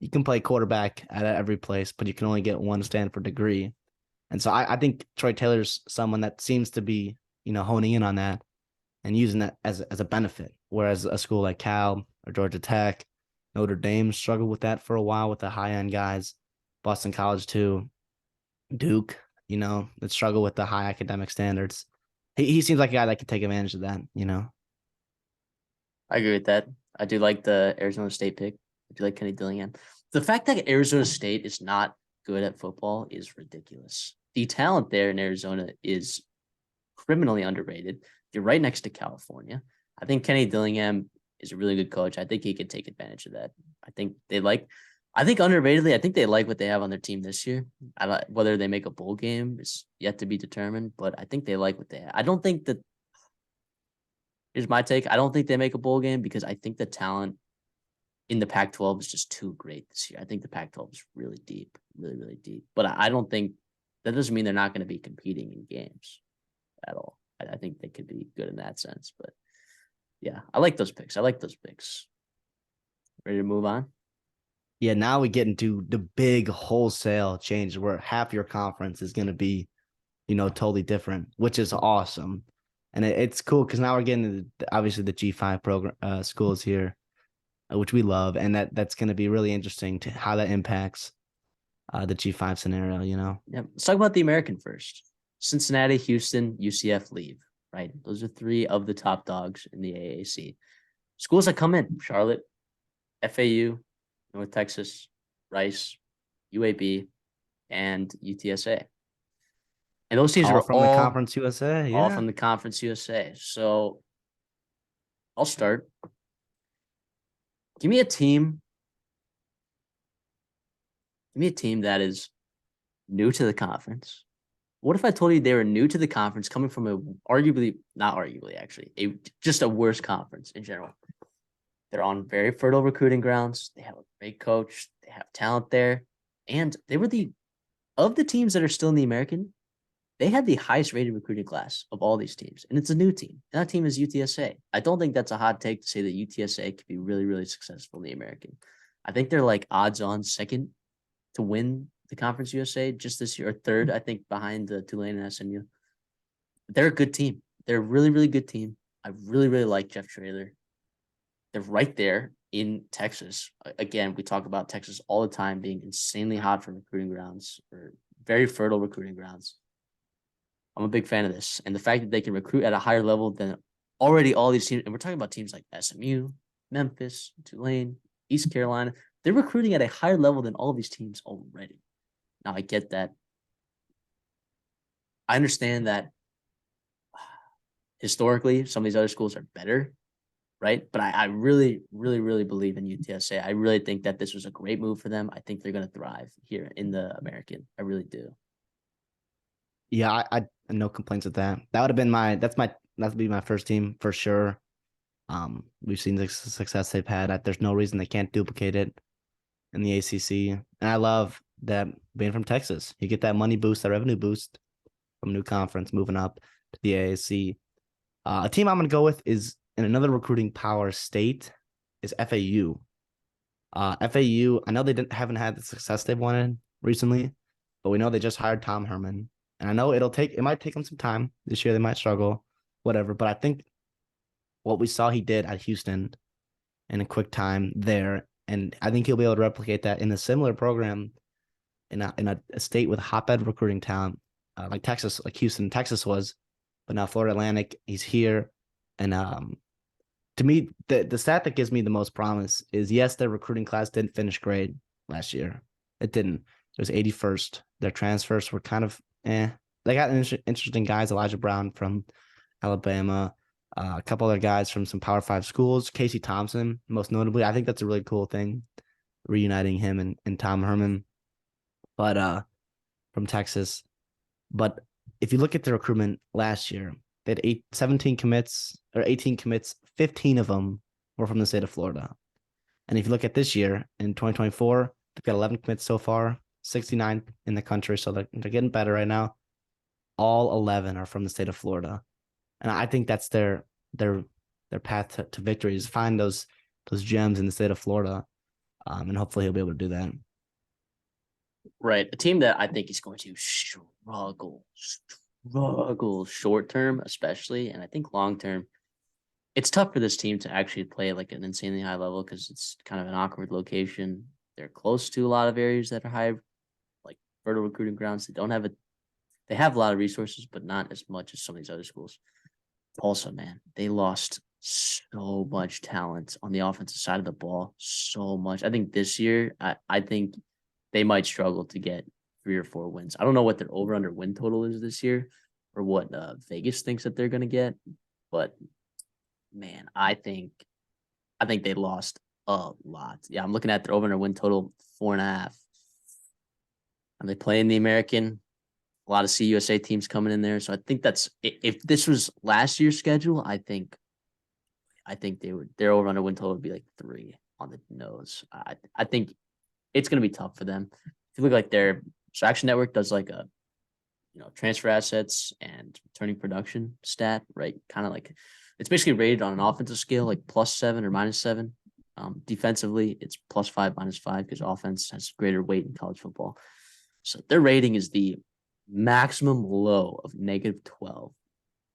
You can play quarterback at every place, but you can only get one Stanford degree. And so I think Troy Taylor's someone that seems to be, honing in on that and using that as a benefit. Whereas a school like Cal or Georgia Tech, Notre Dame struggled with that for a while with the high end guys. Boston College too, Duke, that struggle with the high academic standards. He seems like a guy that could take advantage of that. I agree with that. I do like the Arizona State pick. I do like Kenny Dillingham. The fact that Arizona State is not good at football is ridiculous. The talent there in Arizona is criminally underrated. You're right next to California. I think Kenny Dillingham is a really good coach. I think he could take advantage of that. I think underratedly, I think they like what they have on their team this year. Whether they make a bowl game is yet to be determined, but I think they like what they have. I don't think that. Here's my take. I don't think they make a bowl game because I think the talent in the Pac-12 is just too great this year. I think the Pac-12 is really deep, really, really deep. But I don't think that doesn't mean they're not going to be competing in games at all. I think they could be good in that sense. But yeah, I like those picks. Ready to move on? Yeah, now we get into the big wholesale change where half your conference is going to be, totally different, which is awesome. And it's cool because now we're getting to obviously the G5 program schools here, which we love. And that's going to be really interesting to how that impacts the G5 scenario, Yeah. Let's talk about the American first. Cincinnati, Houston, UCF leave, right? Those are three of the top dogs in the AAC. Schools that come in: Charlotte, FAU, North Texas, Rice, UAB, and UTSA. And those teams all are from the Conference USA. all Yeah. from the Conference USA. So I'll start. Give me a team that is new to the conference. What if I told you they were new to the conference, coming from just a worse conference in general? They're on very fertile recruiting grounds. They have a great coach. They have talent there. And they were of the teams that are still in the American, they had the highest rated recruiting class of all these teams. And it's a new team. That team is UTSA. I don't think that's a hot take to say that UTSA could be really, really successful in the American. I think they're like odds on second to win the Conference USA just this year, or third, I think, behind the Tulane and SMU. They're a good team. They're a really, really good team. I really, really like Jeff Traylor. They're right there in Texas. Again, we talk about Texas all the time being insanely hot for recruiting grounds, or very fertile recruiting grounds. I'm a big fan of this. And the fact that they can recruit at a higher level than already all these teams, and we're talking about teams like SMU, Memphis, Tulane, East Carolina, they're recruiting at a higher level than all of these teams already. Now, I get that. I understand that historically, some of these other schools are better, right? But I really, really, really believe in UTSA. I really think that this was a great move for them. I think they're going to thrive here in the American. I really do. Yeah, I no complaints with that. That would have been that'd be my first team for sure. We've seen the success they've had. There's no reason they can't duplicate it in the ACC. And I love that being from Texas, you get that money boost, that revenue boost from a new conference moving up to the AAC. A team I'm going to go with is in another recruiting power state is FAU. FAU, I know they haven't had the success they've wanted recently, but we know they just hired Tom Herman. And I know it might take them some time this year. They might struggle, whatever. But I think what we saw he did at Houston in a quick time there, and I think he'll be able to replicate that in a similar program in a state with hotbed recruiting talent, like Texas, like Houston, Texas was, but now Florida Atlantic, he's here. And to me, the stat that gives me the most promise is, yes, their recruiting class didn't finish great last year. It didn't. It was 81st. Their transfers were kind of eh. They got interesting guys, Elijah Brown from Alabama, a couple other guys from some Power 5 schools, Casey Thompson, most notably. I think that's a really cool thing, reuniting him and Tom Herman, but from Texas. But if you look at the recruitment last year, they had 17 commits or 18 commits, 15 of them were from the state of Florida. And if you look at this year in 2024, they've got 11 commits so far, 69 in the country. So they're getting better right now. All 11 are from the state of Florida. And I think that's their path to victory, is find those gems in the state of Florida. And hopefully he'll be able to do that. Right. A team that I think is going to struggle short term, especially, and I think long term, it's tough for this team to actually play like an insanely high level because it's kind of an awkward location. They're close to a lot of areas that are high, like fertile recruiting grounds. They have a lot of resources, but not as much as some of these other schools. Also, man, they lost so much talent on the offensive side of the ball. So much. I think this year, I think they might struggle to get 3 or 4 wins. I don't know what their over-under win total is this year or what Vegas thinks that they're going to get. But, man, I think they lost a lot. Yeah, I'm looking at their over-under win total, 4.5. And they play in the American. A lot of CUSA teams coming in there. So I think that's, if this was last year's schedule, I think their over under win total would be like 3 on the nose. I think it's going to be tough for them. If you look like so Action Network does like a, transfer assets and returning production stat, right? Kind of like, it's basically rated on an offensive scale, like +7 or -7. Defensively, it's +5, -5, because offense has greater weight in college football. So their rating is the maximum low of -12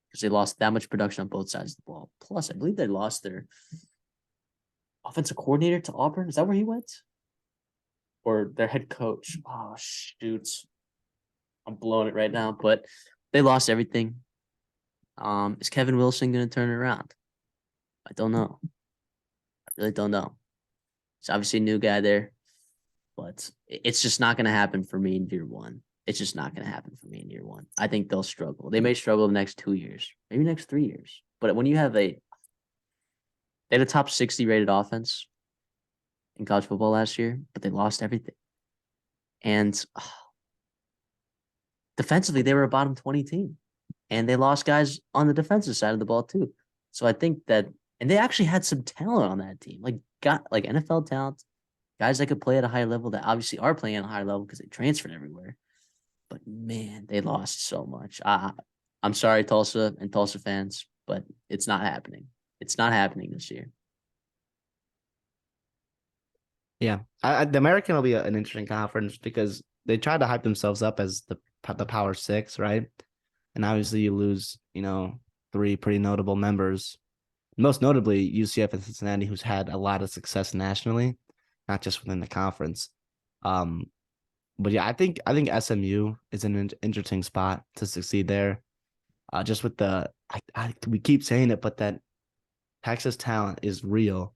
because they lost that much production on both sides of the ball. Plus, I believe they lost their offensive coordinator to Auburn. Is that where he went? Or their head coach? Oh, shoot. I'm blowing it right now, but they lost everything. Is Kevin Wilson going to turn it around? I don't know. I really don't know. It's obviously a new guy there, but it's just not going to happen for me in year one. It's just not going to happen for me in year one. I think they'll struggle. They may struggle the next 2 years, maybe next 3 years. But when you have they had a top 60 rated offense in college football last year, but they lost everything. And defensively, they were a bottom 20 team. And they lost guys on the defensive side of the ball too. So I think that, and they actually had some talent on that team, like NFL talent, guys that could play at a high level that obviously are playing at a high level because they transferred everywhere. But man, they lost so much. I'm sorry, Tulsa and Tulsa fans, but it's not happening. It's not happening this year. Yeah, the American will be an interesting conference because they tried to hype themselves up as the Power 6, right? And obviously you lose, 3 pretty notable members, most notably UCF and Cincinnati, who's had a lot of success nationally, not just within the conference. But yeah, I think SMU is an interesting spot to succeed there. Just with we keep saying it, but that Texas talent is real,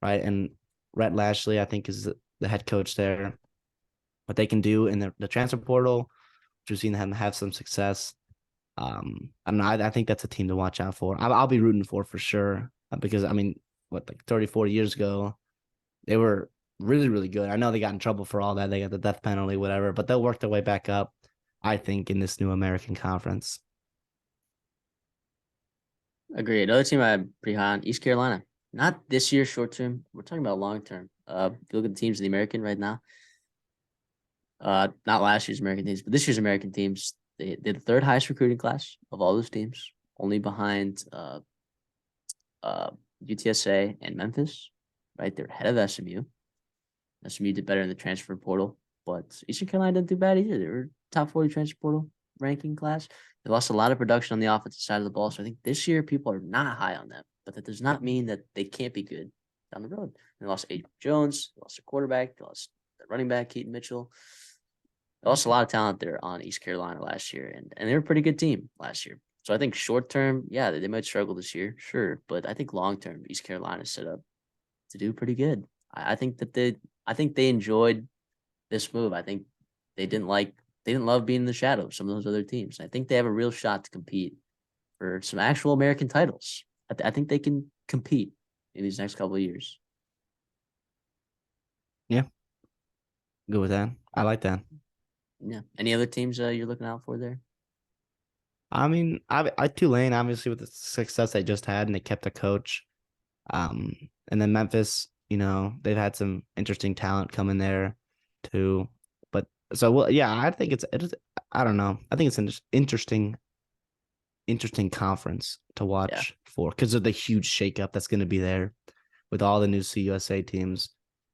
right? And Rhett Lashley, I think, is the head coach there. What they can do in the transfer portal, which we've seen them have some success. I don't know. I think that's a team to watch out for. I'll be rooting for sure, because, like 30, 40 years ago, they were really, really good. I know they got in trouble for all that. They got the death penalty, whatever, but they'll work their way back up, I think, in this new American conference. Agreed. Another team I'm pretty high on, East Carolina. Not this year short term. We're talking about long term. If you look at the teams in the American right now, not last year's American teams, but this year's American teams, they're the 3rd highest recruiting class of all those teams, only behind UTSA and Memphis, right? They're ahead of SMU. SMU did better in the transfer portal. but Eastern Carolina didn't do bad either. They were top 40 transfer portal ranking class. They lost a lot of production on the offensive side of the ball. So I think this year people are not high on them, but that does not mean that they can't be good down the road. They lost Adrian Jones, they lost their quarterback, they lost their running back, Keaton Mitchell. They lost a lot of talent there on East Carolina last year, and they were a pretty good team last year. So I think short term, yeah, they might struggle this year, sure. But I think long term, East Carolina is set up to do pretty good. I think they enjoyed this move. I think they didn't love being in the shadow of some of those other teams. I think they have a real shot to compete for some actual American titles. I think they can compete in these next couple of years. Yeah, good with that. I like that. Yeah. Any other teams you're looking out for there? I mean, I Tulane obviously with the success they just had and they kept a coach. And then Memphis, they've had some interesting talent come in there too. But so well, yeah, I think it's I don't know. I think it's an interesting conference to watch for because of the huge shakeup that's going to be there with all the new CUSA teams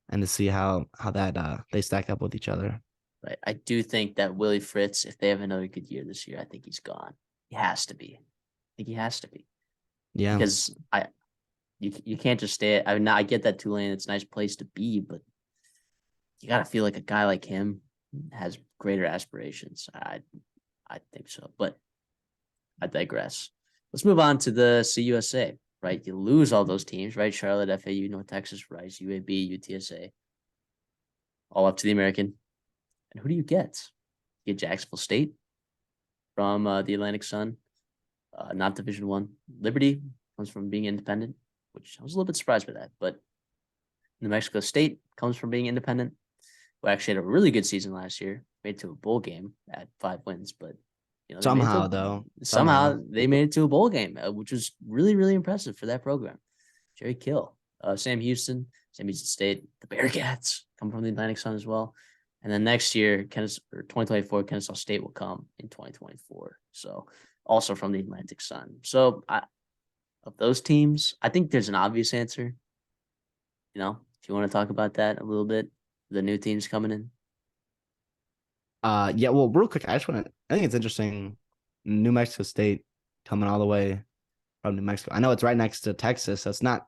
and to see how that they stack up with each other. Right. I do think that Willie Fritz, if they have another good year this year, I think he's gone. He has to be. I think he has to be. Yeah. Because you can't just stay. I get that Tulane, it's a nice place to be, but you got to feel like a guy like him has greater aspirations. I think so, but I digress. Let's move on to the CUSA, right? You lose all those teams, right? Charlotte, FAU, North Texas, Rice, UAB, UTSA, all up to the American. And who do you get? You get Jacksonville State from the Atlantic Sun, not Division One. Liberty comes from being independent, which I was a little bit surprised by that. But New Mexico State comes from being independent, who actually had a really good season last year, made it to a bowl game at 5 wins. But somehow they made it to a bowl game, which was really, really impressive for that program. Jerry Kill, Sam Houston State, the Bearcats come from the Atlantic Sun as well. And then next year, 2024, Kennesaw State will come in 2024. So also from the Atlantic Sun. So of those teams, I think there's an obvious answer. If you want to talk about that a little bit, the new teams coming in. Yeah, well, real quick, I think it's interesting. New Mexico State coming all the way from New Mexico. I know it's right next to Texas, so it's not,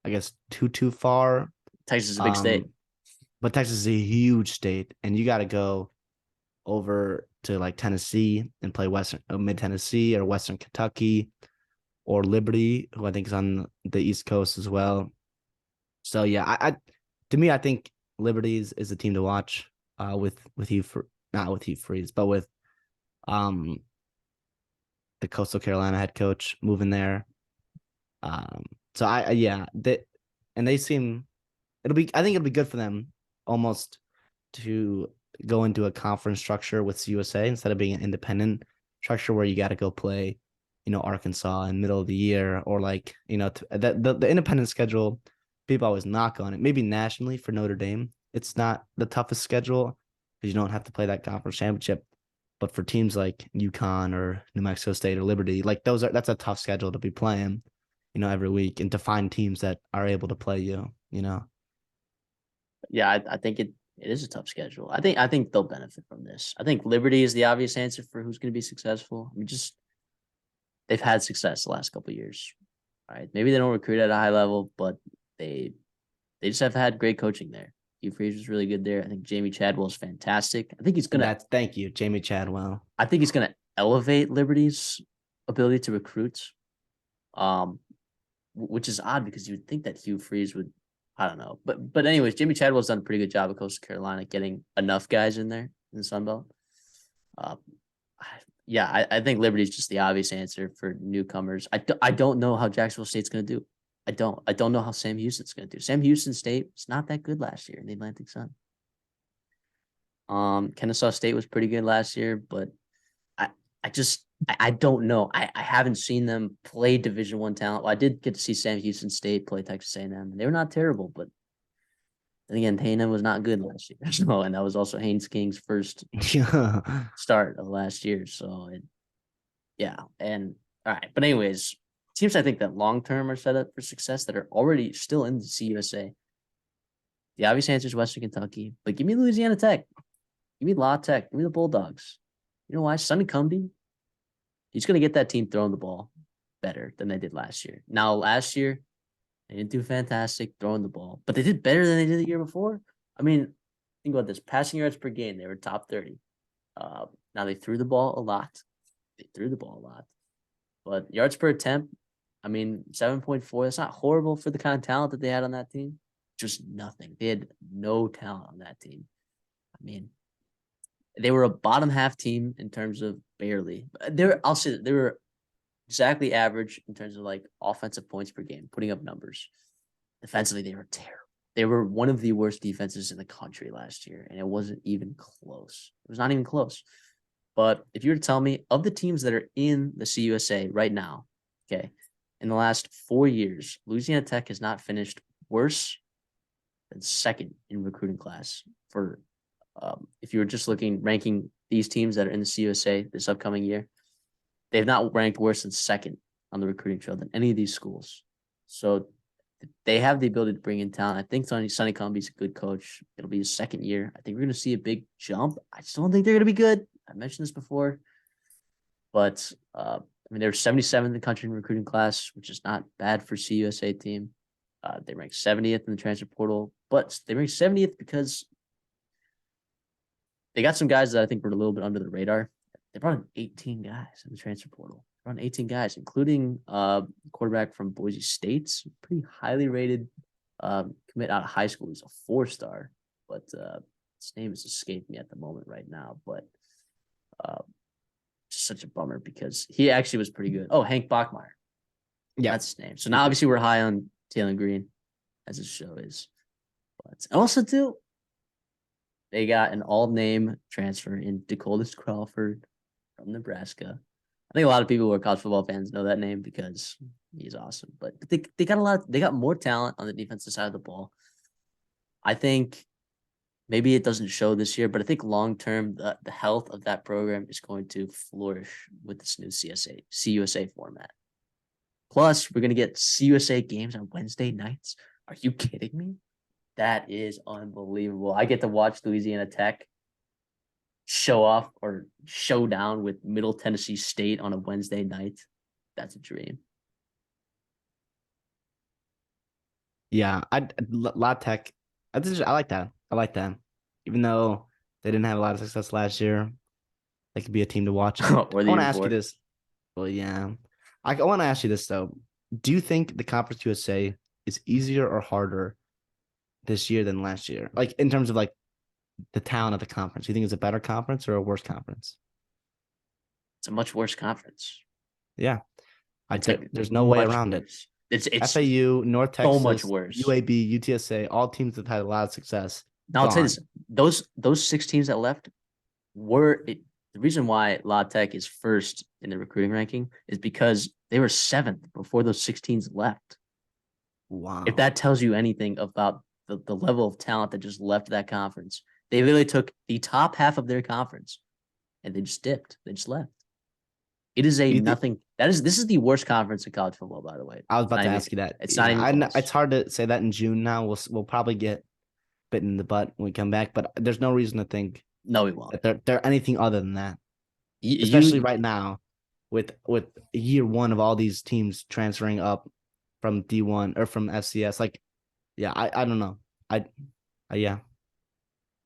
I guess, too far. Texas is a big state. But Texas is a huge state, and you got to go over to like Tennessee and play Mid Tennessee or Western Kentucky or Liberty, who I think is on the East Coast as well. So yeah, to me, I think Liberty is the team to watch. With not with Hugh Freeze, but with the Coastal Carolina head coach moving there. So they seem I think it'll be good for them almost to go into a conference structure with CUSA instead of being an independent structure where you got to go play, Arkansas in middle of the year or like, the independent schedule, people always knock on it. Maybe nationally for Notre Dame, it's not the toughest schedule because you don't have to play that conference championship. But for teams like UConn or New Mexico State or Liberty, like that's a tough schedule to be playing, every week and to find teams that are able to play you. Yeah, I think it is a tough schedule. I think they'll benefit from this. I think Liberty is the obvious answer for who's going to be successful. I mean, they've had success the last couple of years. All right, maybe they don't recruit at a high level, but they just have had great coaching there. Hugh Freeze was really good there. I think Jamie Chadwell is fantastic. I think he's gonna. Thank you, Jamie Chadwell. I think he's gonna elevate Liberty's ability to recruit, which is odd because you would think that Hugh Freeze would. I don't know, but anyways, Jamie Chadwell's done a pretty good job at Coastal Carolina getting enough guys in there in the Sun Belt. I think Liberty's just the obvious answer for newcomers. I don't know how Jacksonville State's gonna do. I don't know how Sam Houston's going to do. Sam Houston State was not that good last year in the Atlantic Sun. Kennesaw State was pretty good last year, but I don't know. I haven't seen them play Division I talent. Well, I did get to see Sam Houston State play Texas A&M. They were not terrible, but then again, A&M was not good last year. So, and that was also Haynes King's first start of last year. So, and all right. But anyways, teams I think that long-term are set up for success that are already still in the CUSA. The obvious answer is Western Kentucky, but give me Louisiana Tech. Give me La Tech. Give me the Bulldogs. You know why? Sonny Cumby, he's going to get that team throwing the ball better than they did last year. Now, last year, they didn't do fantastic throwing the ball, but they did better than they did the year before. I mean, think about this. Passing yards per game, they were top 30. Now, they threw the ball a lot. But yards per attempt, I mean, 7.4, that's not horrible for the kind of talent that they had on that team. Just nothing. They had no talent on that team. I mean, they were a bottom half team in terms of barely. I'll say that they were exactly average in terms of like offensive points per game, putting up numbers. Defensively, they were terrible. They were one of the worst defenses in the country last year, and it wasn't even close. It was not even close. But if you were to tell me of the teams that are in the CUSA right now, okay, in the last 4 years, Louisiana Tech has not finished worse than second in recruiting class for if you were just ranking these teams that are in the CUSA this upcoming year, they've not ranked worse than second on the recruiting trail than any of these schools. So they have the ability to bring in talent. I think Sonny Cumby's a good coach. It'll be his second year. I think we're going to see a big jump. I just don't think they're going to be good. I mentioned this before, but I mean, they're 77th in the country in recruiting class, which is not bad for CUSA team. They ranked 70th in the transfer portal, but they ranked 70th because they got some guys that I think were a little bit under the radar. They brought in 18 guys in the transfer portal. They brought in 18 guys, including quarterback from Boise State, pretty highly rated commit out of high school. He's a 4-star, but his name has escaped me at the moment right now. But just such a bummer because he actually was pretty good. Oh, Hank Bachmeyer. Yeah, that's his name. So now obviously we're high on Taylor Green, as his show is. But also too, they got an all-name transfer in Dakotas Crawford from Nebraska. I think a lot of people who are college football fans know that name because he's awesome. But they got more talent on the defensive side of the ball. I think maybe it doesn't show this year, but I think long-term, the health of that program is going to flourish with this new CUSA format. Plus, we're going to get CUSA games on Wednesday nights. Are you kidding me? That is unbelievable. I get to watch Louisiana Tech show off or show down with Middle Tennessee State on a Wednesday night. That's a dream. Yeah, La Tech. I like that. I like that. Even though they didn't have a lot of success last year, they could be a team to watch. I want to ask you this. Well, yeah. I want to ask you this, though. Do you think the Conference USA is easier or harder this year than last year? Like, in terms of, like, the talent of the conference. Do you think it's a better conference or a worse conference? It's a much worse conference. Yeah. There's no way around it. It's FAU, North Texas, so much worse. UAB, UTSA, all teams that had a lot of success. Now, I'll tell you this. Those 6 teams that left the reason why La Tech is first in the recruiting ranking is because they were 7th before those 6 teams left. Wow. If that tells you anything about the level of talent that just left that conference, they literally took the top half of their conference and they just dipped. They just left. It is nothing. This is the worst conference in college football, by the way. I was about to ask you that. It's not even close. It's hard to say that in June now. We'll probably get bitten in the butt when we come back, but there's no reason to think we won't. That they're anything other than that. Especially right now with year one of all these teams transferring up from D1 or from FCS. Like, yeah, I don't know.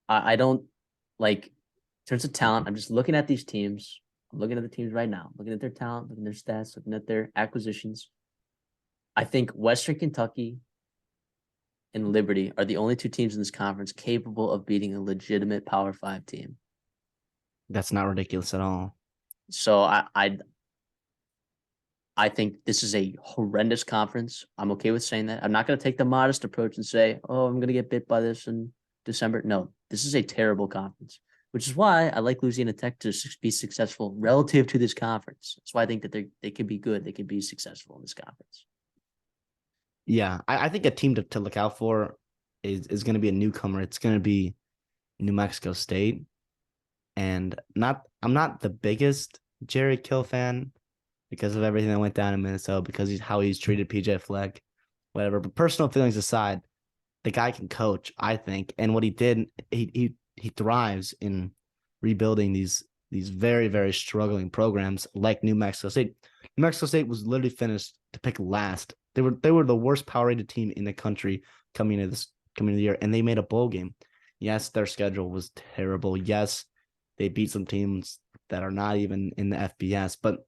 I don't like in terms of talent. I'm just looking at these teams. I'm looking at the teams right now, looking at their talent, looking at their stats, looking at their acquisitions. I think Western Kentucky and Liberty are the only 2 teams in this conference capable of beating a legitimate Power 5 team. That's not ridiculous at all. So I think this is a horrendous conference. I'm okay with saying that. I'm not going to take the modest approach and say, oh, I'm going to get bit by this in December. No, this is a terrible conference, which is why I like Louisiana Tech to be successful relative to this conference. That's why I think that they can be good. They can be successful in this conference. Yeah, I think a team to look out for is going to be a newcomer. It's going to be New Mexico State. And I'm not the biggest Jerry Kill fan because of everything that went down in Minnesota, because how he's treated PJ Fleck, whatever. But personal feelings aside, the guy can coach, I think. And what he did, he thrives in rebuilding these very, very struggling programs like New Mexico State. New Mexico State was literally finished to pick last. They were the worst power rated team in the country coming into the year, and they made a bowl game. Yes, their schedule was terrible. Yes, they beat some teams that are not even in the FBS, but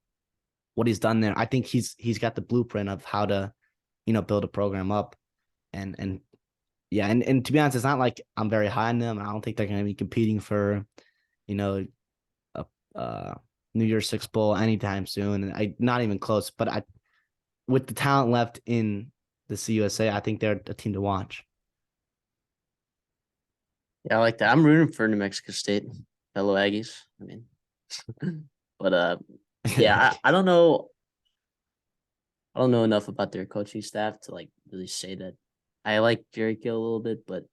what he's done there, I think he's got the blueprint of how to, build a program up. And yeah, and to be honest, it's not like I'm very high on them. I don't think they're going to be competing for, a New Year's Six Bowl anytime soon. And I not even close. But with the talent left in the CUSA, I think they're a team to watch. Yeah, I like that. I'm rooting for New Mexico State, fellow Aggies. I mean, but yeah, I don't know. I don't know enough about their coaching staff to like really say that. I like Jerry Kill a little bit, but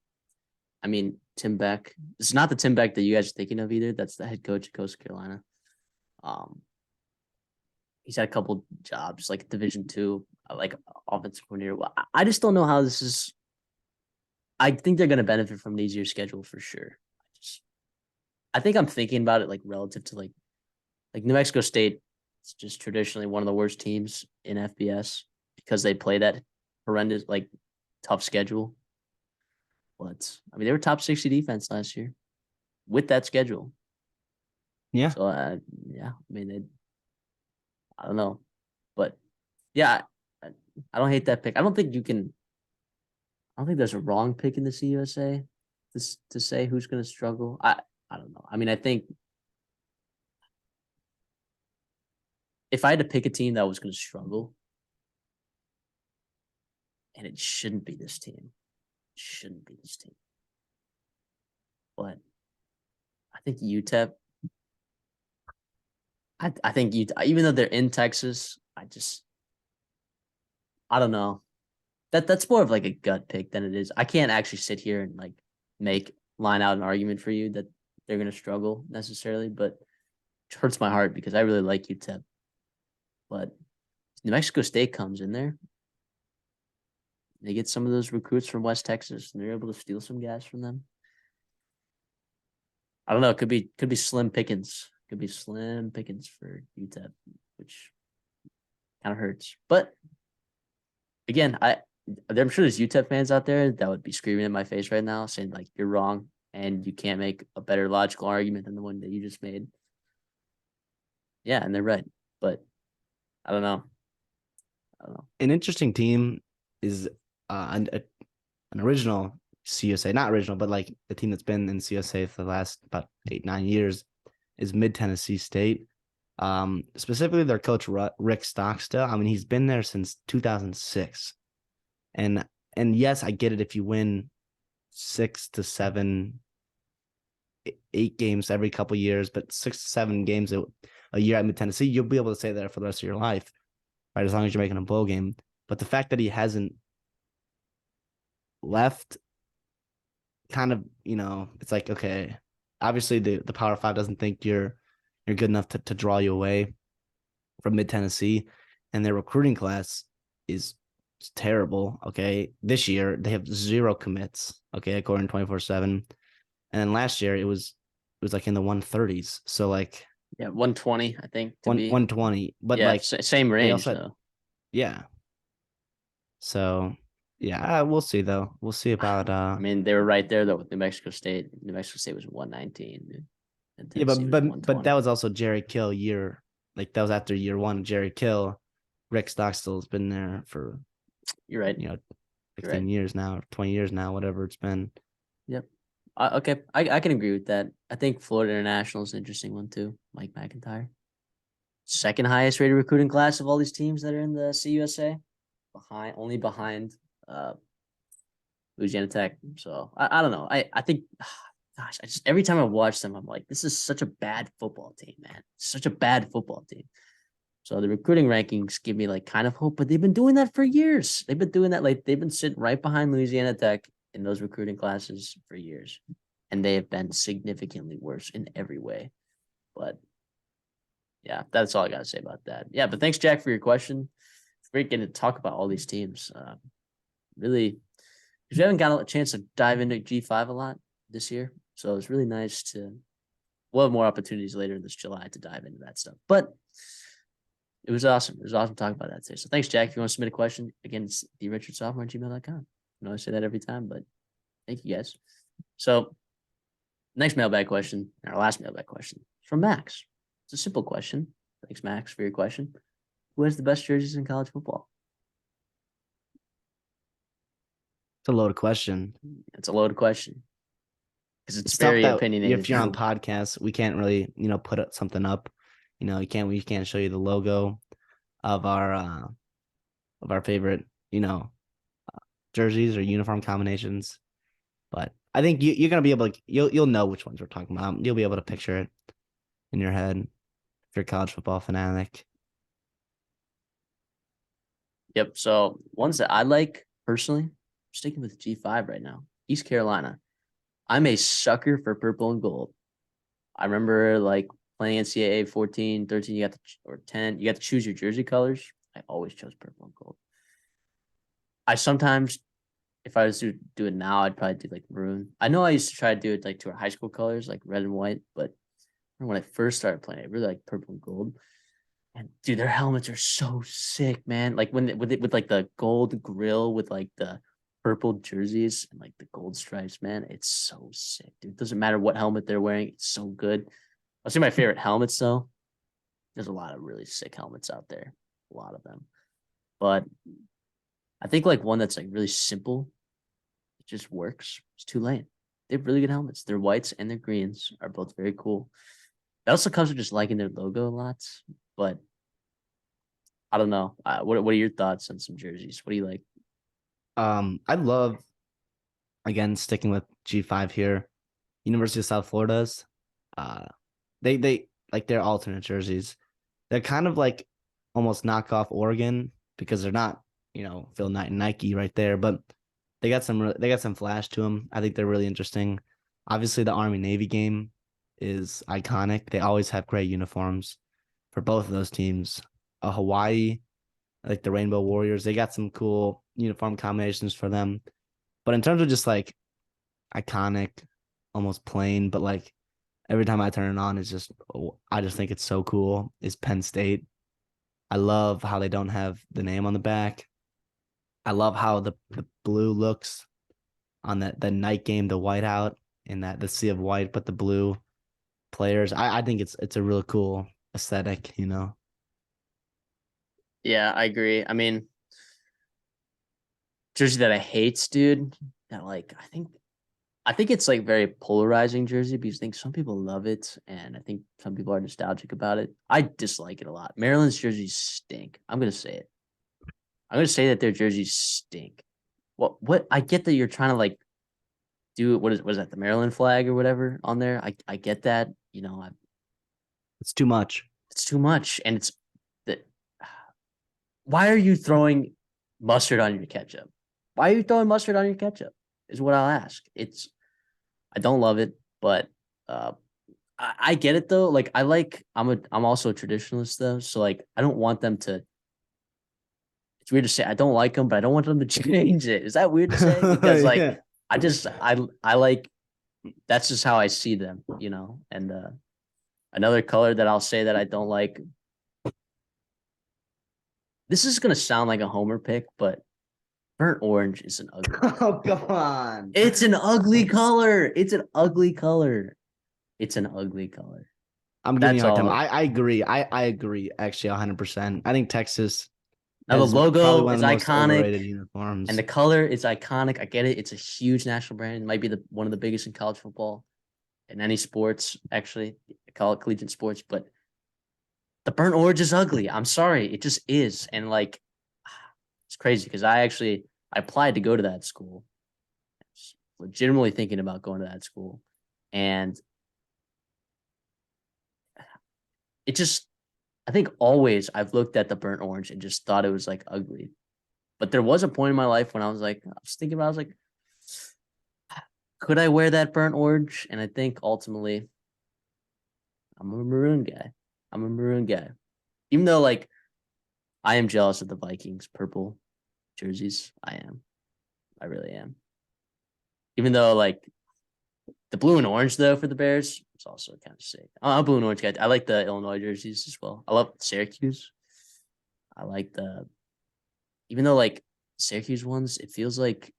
I mean Tim Beck. It's not the Tim Beck that you guys are thinking of either. That's the head coach of Coastal Carolina. He's had a couple jobs like Division II, like offensive coordinator. Well, I just don't know how this is. I think they're going to benefit from an easier schedule for sure. I think I'm thinking about it like relative to like New Mexico State. It's just traditionally one of the worst teams in FBS because they play that horrendous, like tough schedule. But I mean, they were top 60 defense last year with that schedule. Yeah. So yeah, I mean, I don't know, but yeah, I don't hate that pick. I don't think there's a wrong pick in the CUSA to say who's going to struggle. I don't know. I mean, I think if I had to pick a team that was going to struggle, and it shouldn't be this team, but I think UTEP. I think even though they're in Texas, I don't know. That's more of like a gut pick than it is. I can't actually sit here and like line out an argument for you that they're going to struggle necessarily, but it hurts my heart because I really like UTEP. But New Mexico State comes in there. They get some of those recruits from West Texas, and they're able to steal some gas from them. I don't know. It could be slim pickings. Could be slim pickings for UTEP, which kind of hurts. But again, I'm sure there's UTEP fans out there that would be screaming in my face right now, saying like you're wrong and you can't make a better logical argument than the one that you just made. Yeah, and they're right, but I don't know. An interesting team is an original CSA, not original, but like the team that's been in CSA for the last about 8-9 years is Mid Tennessee State. Specifically their coach Rick Stockstill. I mean, he's been there since 2006. And yes, I get it if you win 6 to 7, 8 games every couple of years, but 6 to 7 games a year at Mid Tennessee, you'll be able to stay there for the rest of your life, right? As long as you're making a bowl game. But the fact that he hasn't left, kind of, it's like, okay, obviously the Power Five doesn't think you're good enough to draw you away from Mid Tennessee, and their recruiting class is terrible. Okay, this year they have 0 commits. Okay, according to 24/7, and then last year it was like in the 130s. So like 120, I think. 120, but yeah, like same range though. Yeah. So yeah, we'll see though. We'll see about. I mean, they were right there though with New Mexico State. New Mexico State was 119. Yeah, but that was also Jerry Kill year. Like that was after year 1. Jerry Kill, Rick Stockstill's been there for. You're right. 15 years now, 20 years now, whatever it's been. Yep. Okay, I can agree with that. I think Florida International is an interesting one too. Mike McIntyre, second highest rated recruiting class of all these teams that are in the CUSA, only behind Louisiana Tech. So I don't know. I think, gosh, every time I watch them, I'm like, this is such a bad football team, man. Such a bad football team. So the recruiting rankings give me like kind of hope, but they've been doing that for years. They've been doing that. Like they've been sitting right behind Louisiana Tech in those recruiting classes for years, and they have been significantly worse in every way. But yeah, that's all I got to say about that. Yeah, but thanks, Jack, for your question. It's great getting to talk about all these teams. Really, because we haven't got a chance to dive into G5 a lot this year, so it's really nice to we'll have more opportunities later this July to dive into that stuff. But it was awesome. It was awesome talking about that today. So thanks, Jack. If you want to submit a question, again, it's theredshirtsophomore@gmail.com. I know I say that every time, but thank you guys. So next mailbag question, our last mailbag question from Max. It's a simple question. Thanks, Max, for your question. Who has the best jerseys in college football? It's a loaded question. It's a loaded question because it's tough very that opinionated. If you're on podcasts, we can't really, put something up. We can't show you the logo of our favorite, jerseys or uniform combinations. But I think you're gonna be able to you'll know which ones we're talking about. You'll be able to picture it in your head if you're a college football fanatic. Yep. So ones that I like personally, I'm sticking with G5 right now. East Carolina. I'm a sucker for purple and gold. I remember like playing NCAA 14, 13, or 10, you got to choose your jersey colors. I always chose purple and gold. I sometimes, if I was to do it now, I'd probably do like maroon. I know I used to try to do it like to our high school colors, like red and white, but when I first started playing, I really like purple and gold. And dude, their helmets are so sick, man. Like with like the gold grill with like the purple jerseys and like the gold stripes, man. It's so sick, dude. Doesn't matter what helmet they're wearing, it's so good. I'll say my favorite helmets though. There's a lot of really sick helmets out there, a lot of them. But I think like one that's like really simple, it just works. It's Tulane. They have really good helmets. Their whites and their greens are both very cool. It also comes with just liking their logo a lot, but I don't know. What are your thoughts on some jerseys? What do you like? I love, again, sticking with G5 here. University of South Florida's. They like their alternate jerseys. They're kind of like almost knockoff Oregon because they're not, Phil Knight and Nike right there, but they got some flash to them. I think they're really interesting. Obviously, the Army Navy game is iconic. They always have great uniforms for both of those teams. Hawaii, like the Rainbow Warriors, they got some cool uniform combinations for them. But in terms of just like iconic, almost plain, but like every time I turn it on, I just think it's so cool, is Penn State. I love how they don't have the name on the back. I love how the blue looks on the night game, the white out and the sea of white, but the blue players. I think it's a really cool aesthetic, Yeah, I agree. I mean, jersey that I hate, dude. That like I think it's like very polarizing jersey because I think some people love it and I think some people are nostalgic about it. I dislike it a lot. Maryland's jerseys stink. I'm gonna say it. I'm gonna say that their jerseys stink. What I get that you're trying to like do what is that, the Maryland flag or whatever on there? I get that, it's too much. it's too much. And it's that why are you throwing mustard on your ketchup? Why are you throwing mustard on your ketchup? Is what I'll ask. I don't love it, but I get it though. Like I'm also a traditionalist though, so like I don't want them to. It's weird to say I don't like them, but I don't want them to change it. Is that weird to say? Because like Yeah. I like that's just how I see them, And another color that I'll say that I don't like. This is gonna sound like a homer pick, but burnt orange is an ugly. Oh, come on. It's an ugly color. It's an ugly color. It's an ugly color. I'm giving you a That's hard time. all. I agree. I agree actually 100%. I think Texas Now the has probably logo one of is the most iconic overrated uniforms. and the color is iconic. I get it. It's a huge national brand. It might be one of the biggest in college football, in any sports, actually. I call it collegiate sports, but the burnt orange is ugly. I'm sorry. It just is. And like it's crazy because I applied to go to that school. I was legitimately thinking about going to that school. And it just I think always I've looked at the burnt orange and just thought it was like ugly. But there was a point in my life when I was thinking about, I was like, could I wear that burnt orange? And I think ultimately I'm a maroon guy. I'm a maroon guy. Even though like I am jealous of the Vikings purple jerseys. I am. I really am. Even though like the blue and orange though for the Bears, is also kind of sick. I'm a blue and orange guy. I like the Illinois jerseys as well. I love Syracuse. I like even though like Syracuse ones, it feels like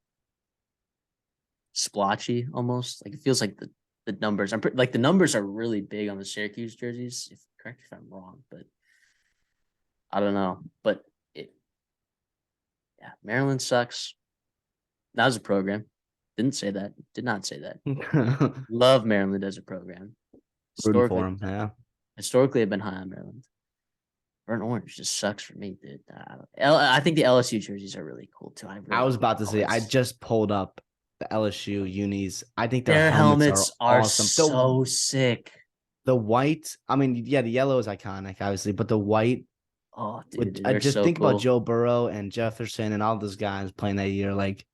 splotchy almost. Like it feels like the numbers. Like the numbers are really big on the Syracuse jerseys. Correct me if I'm wrong, but I don't know. But Maryland sucks. That was a program. Didn't say that. Did not say that. Love Maryland as a program. Rooting for him, yeah. Historically, I've been high on Maryland. Burnt orange just sucks for me, dude. I think the LSU jerseys are really cool too. I was about to say, I just pulled up the LSU unis. I think their helmets are awesome. So sick. The white, I mean, yeah, the yellow is iconic, obviously, but the white. Oh, dude, I just so think cool. about Joe Burrow and Jefferson and all those guys playing that year. Like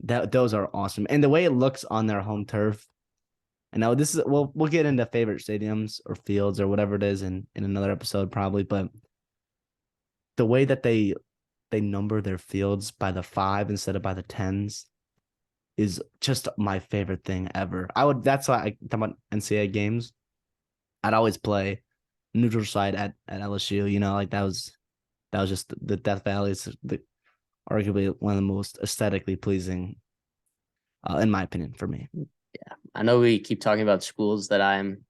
that, those are awesome, and the way it looks on their home turf. And now this is we'll get into favorite stadiums or fields or whatever it is in another episode probably, but the way that they number their fields by the 5 instead of by the 10s is just my favorite thing ever. That's why I talk about NCAA games. I'd always play neutral side at LSU. You know, like that was just the Death Valley is arguably one of the most aesthetically pleasing, in my opinion, for me. Yeah, I know we keep talking about schools that I'm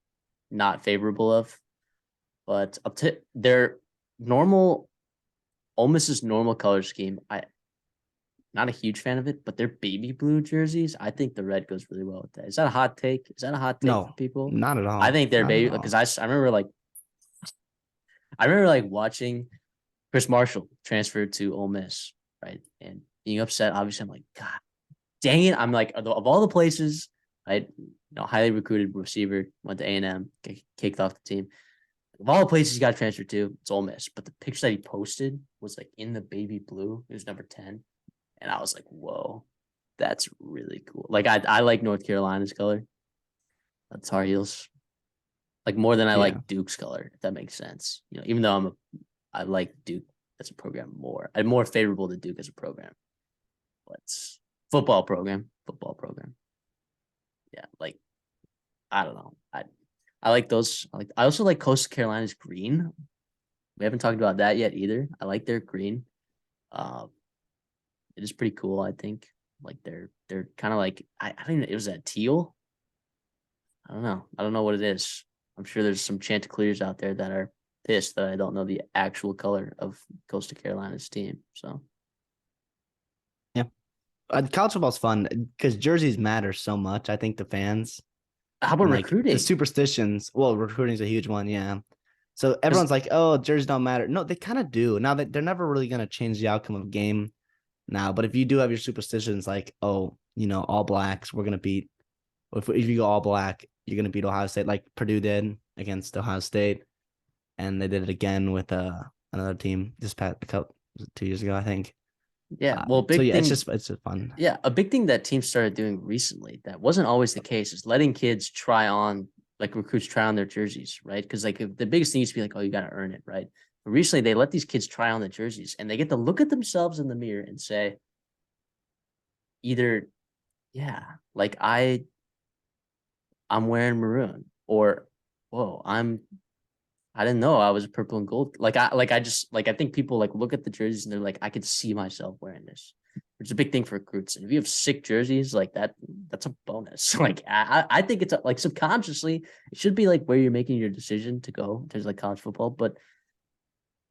not favorable of, but up to their normal, Ole Miss's normal color scheme, I'm not a huge fan of it, but their baby blue jerseys, I think the red goes really well with that. Is that a hot take? Is that a hot take No, for people? Not at all. I think they're baby because I remember watching Chris Marshall transfer to Ole Miss, right? And being upset, obviously, I'm like, God dang it. I'm like, of all the places, right? Highly recruited receiver, went to A&M, kicked off the team. Of all the places he got transferred to, it's Ole Miss. But the picture that he posted was like in the baby blue. It was number 10. And I was like, whoa, that's really cool. Like I like North Carolina's color. That's Tar Heels. Like more than I like Duke's color, if that makes sense. Even though I like Duke as a program more. I'm more favorable to Duke as a program. But football program. Yeah, like I don't know. I like those. I also like Coastal Carolina's green. We haven't talked about that yet either. I like their green. It is pretty cool, I think. Like they're kind of like I don't even. It was that teal. I don't know. I don't know what it is. I'm sure there's some Chanticleers out there that are pissed that I don't know the actual color of Coastal Carolina's team. So yeah, college football's fun because jerseys matter so much. I think the fans. How about recruiting? The superstitions. Well, recruiting's a huge one. Yeah. So everyone's like, "Oh, jerseys don't matter." No, they kind of do. Now that they're never really going to change the outcome of a game now, but if you do have your superstitions, like, oh, all blacks, we're going to beat. If you go all black, you're going to beat Ohio State, like Purdue did against Ohio State, and they did it again with another team this past 2 years ago, I think. Yeah, well, big thing. It's just fun. Yeah, a big thing that teams started doing recently that wasn't always the case is letting kids recruits try on their jerseys, right? Because the biggest thing used to be like, oh, you got to earn it, right? But recently, they let these kids try on the jerseys, and they get to look at themselves in the mirror and say, either, yeah, like I'm wearing maroon, or whoa, I didn't know I was purple and gold. I think people look at the jerseys and they're like, I could see myself wearing this. It's a big thing for recruits. And if you have sick jerseys like that, that's a bonus. I think it's subconsciously, it should be like where you're making your decision to go in terms of like college football. But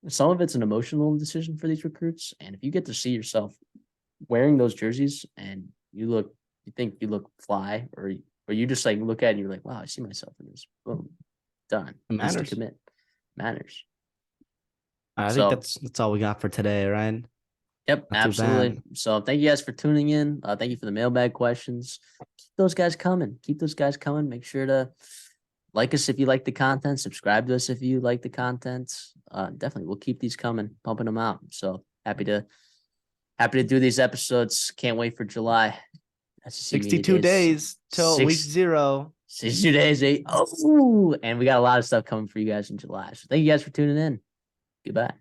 some of it's an emotional decision for these recruits. And if you get to see yourself wearing those jerseys and you think you look fly, or you just look at it and you're like, wow, I see myself in this. Boom. Done. It matters. Commit. Matters. I think that's all we got for today, right? Yep, absolutely. So thank you guys for tuning in. Thank you for the mailbag questions. Keep those guys coming. Make sure to like us if you like the content. Subscribe to us if you like the content. Definitely, we'll keep these coming, pumping them out. So happy to do these episodes. Can't wait for July. 62 days till week 0. 62 days, 8. Oh, and we got a lot of stuff coming for you guys in July. So thank you guys for tuning in. Goodbye.